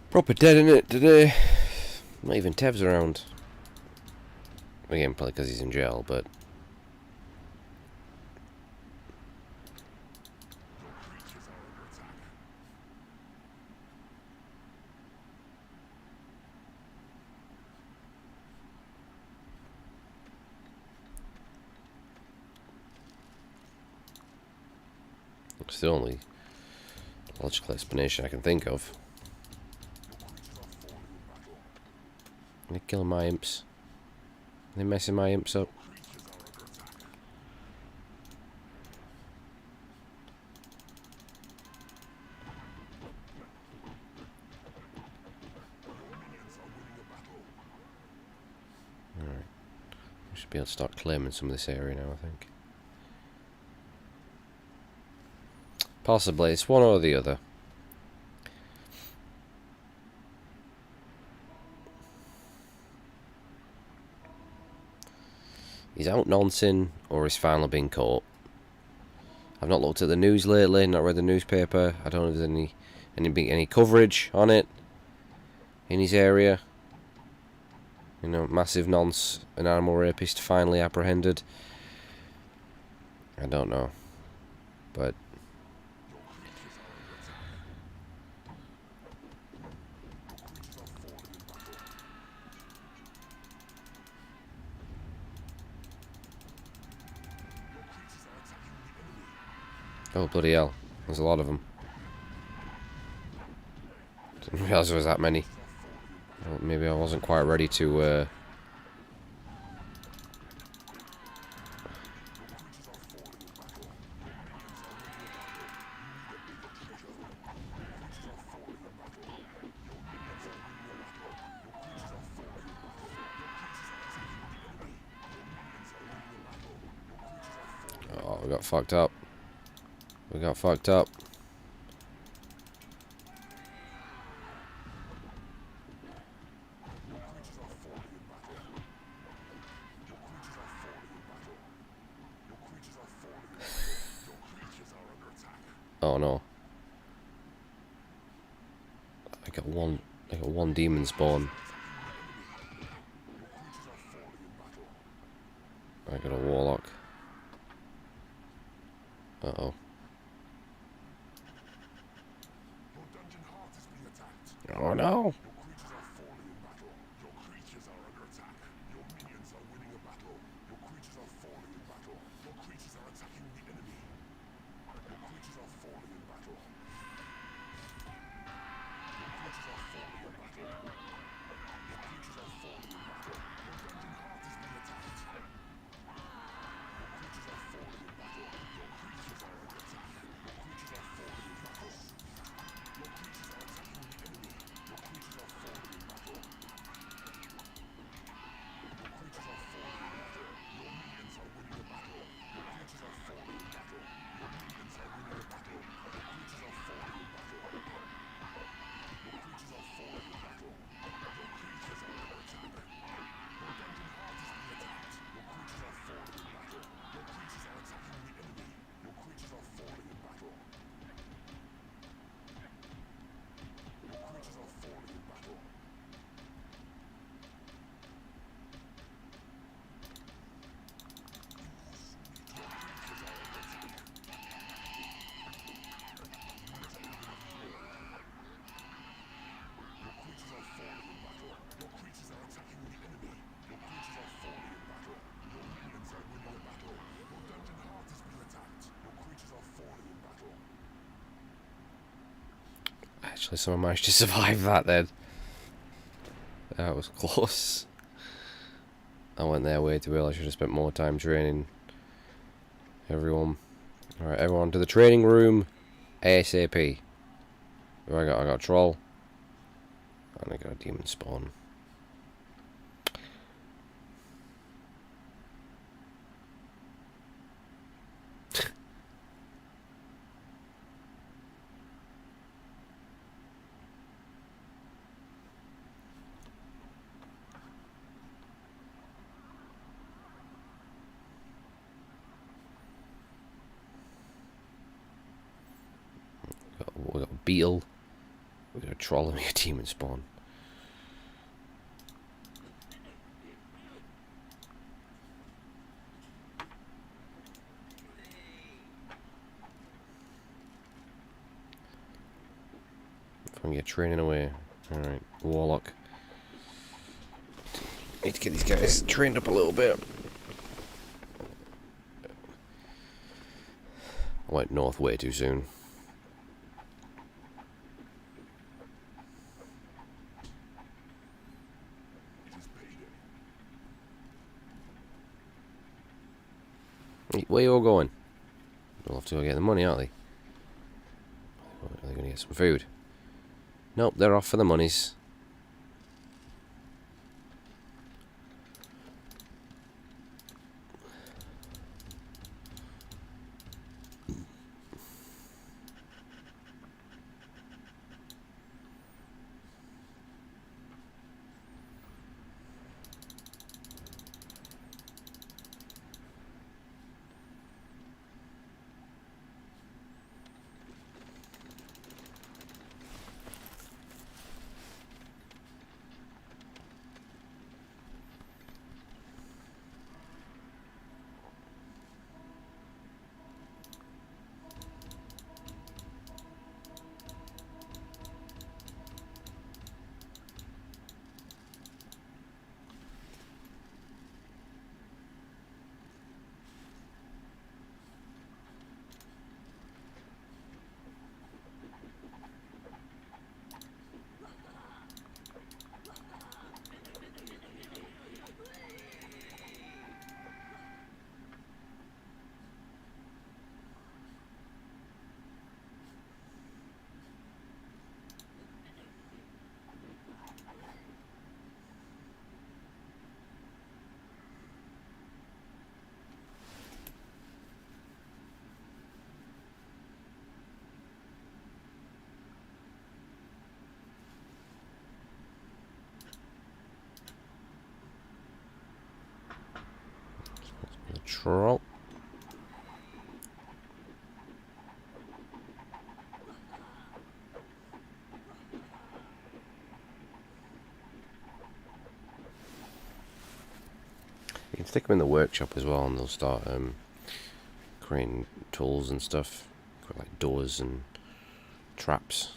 Proper dead in it today. Not even Tev's around. Again, probably because he's in jail, but it's the only logical explanation I can think of. They're killing my imps. They're messing my imps up. Alright. We should be able to start claiming some of this area now, I think. Possibly. It's one or the other. He's out noncing, or he's finally been caught. I've not looked at the news lately, not read the newspaper. I don't know if there's any coverage on it in his area. You know, massive nonce, an animal rapist finally apprehended. I don't know, but oh, bloody hell. There's a lot of them. Didn't realise there was that many. Well, maybe I wasn't quite ready to... Oh, we got fucked up. We got fucked up. Oh no. I got one demon spawn. I got a warlock. Uh-oh. Oh no! Actually, someone managed to survive that then. That was close. I went there way too early. I should have spent more time training everyone. Alright, everyone to the training room ASAP. What I got a troll. And I got a demon spawn. We got a beetle. We got a troll and we got a demon spawn. If I can get training away. Alright, warlock. Need to get these guys trained up a little bit. I went north way too soon. Where you all going? They'll have to go get the money, aren't they? Are they going to get some food? Nope, they're off for the monies. The troll. You can stick them in the workshop as well, and they'll start creating tools and stuff, like doors and traps.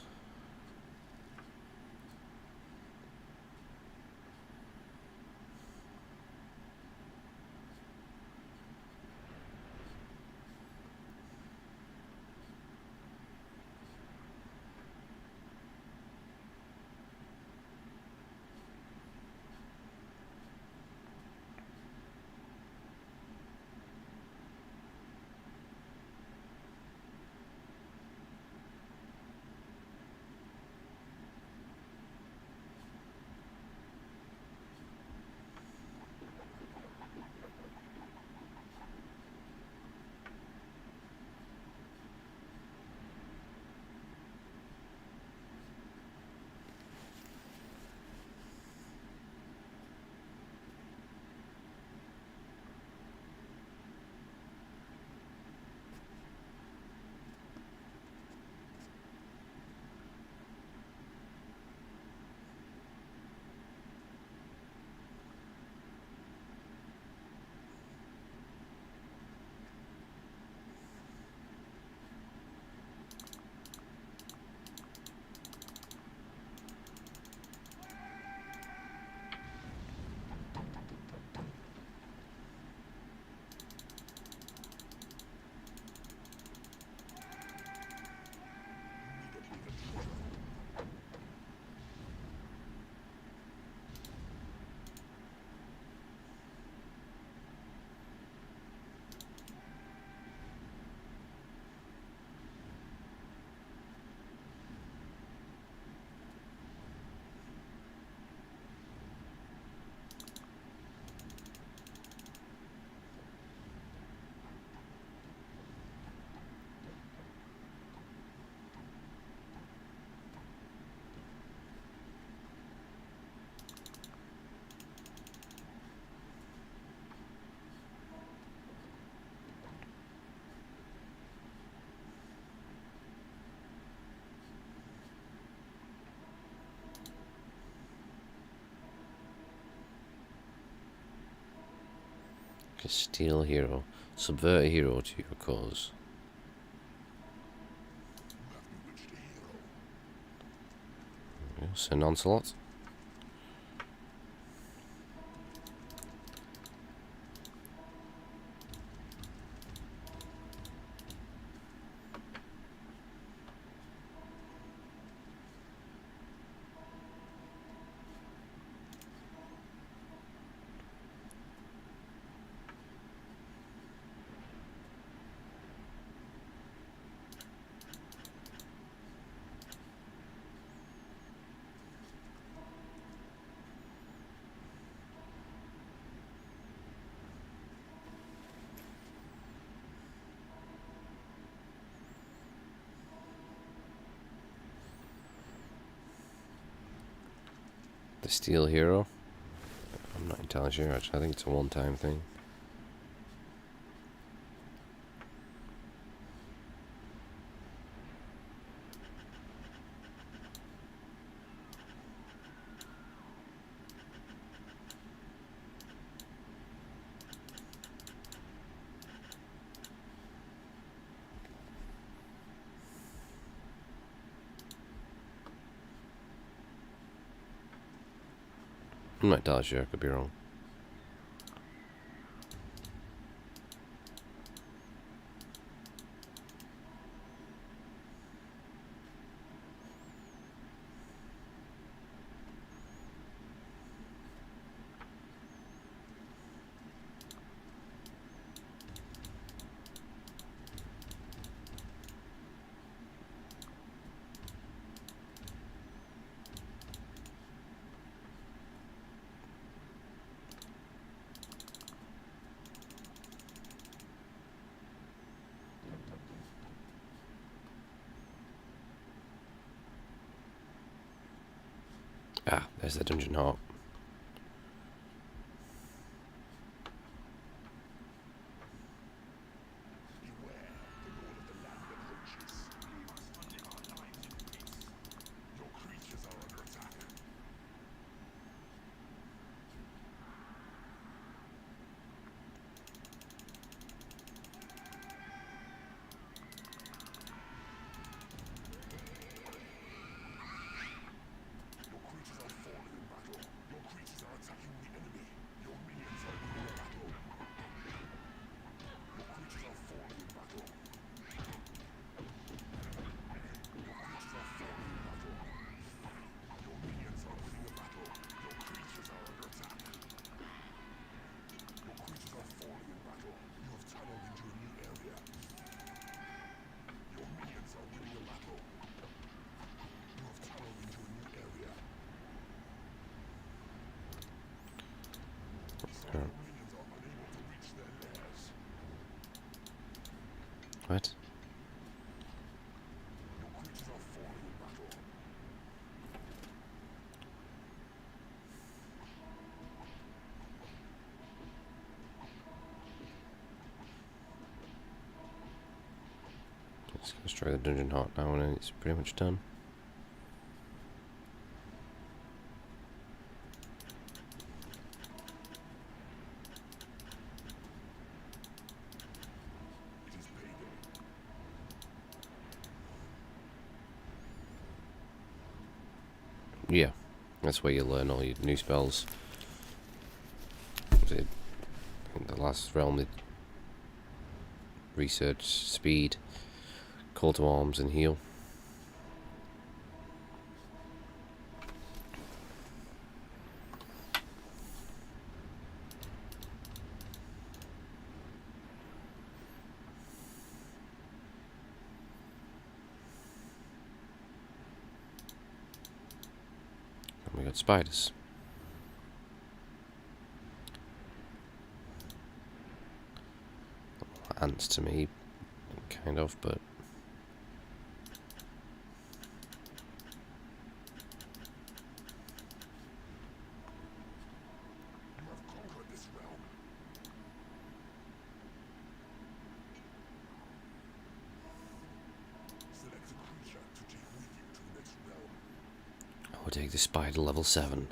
Steal hero. Subvert a hero to your cause. Send Onslaught. The Steel Hero. I'm not entirely sure actually, I think it's a one-time thing. I'm not entirely sure, I could be wrong. Ah, there's the dungeon heart. Oh. What? Let's go destroy the dungeon heart now and it's pretty much done. Yeah, that's where you learn all your new spells. In the last realm, the research, speed, call to arms, and heal. And we got spiders. Ants to me, kind of, but I'll take the spider level 7.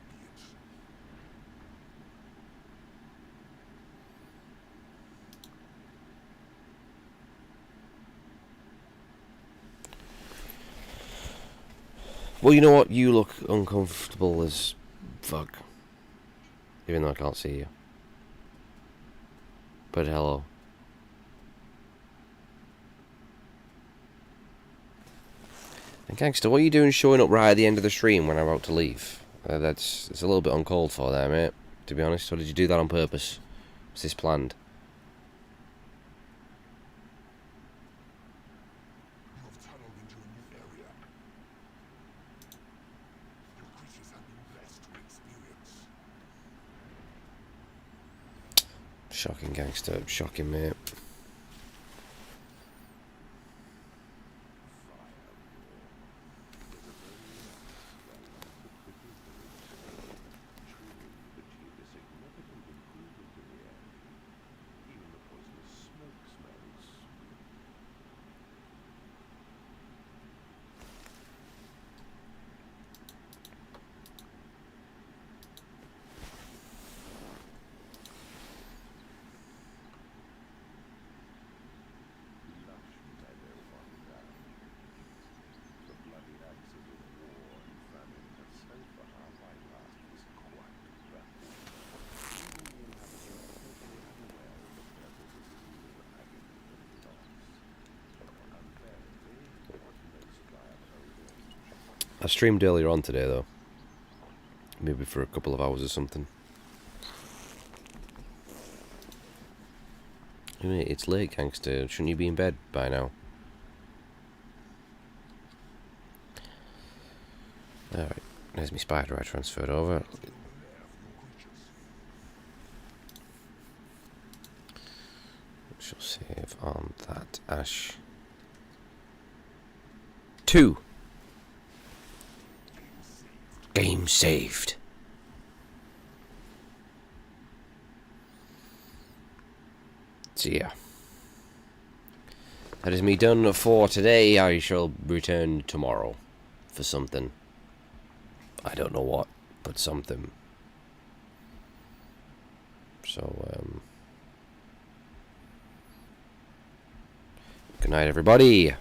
Well, you know what? You look uncomfortable as fuck. Even though I can't see you. But hello. And Gangster, what are you doing showing up right at the end of the stream when I'm about to leave? It's a little bit uncalled for there, mate. To be honest, or did you do that on purpose? Was this planned? Shocking, Gangster. Shocking, mate. I streamed earlier on today, though. Maybe for a couple of hours or something. It's late, Gangster. Shouldn't you be in bed by now? Alright, there's my spider I transferred over. Shall save on that ash. 2. Game saved. So yeah. That is me done for today. I shall return tomorrow for something. I don't know what, but something. So, good night, everybody.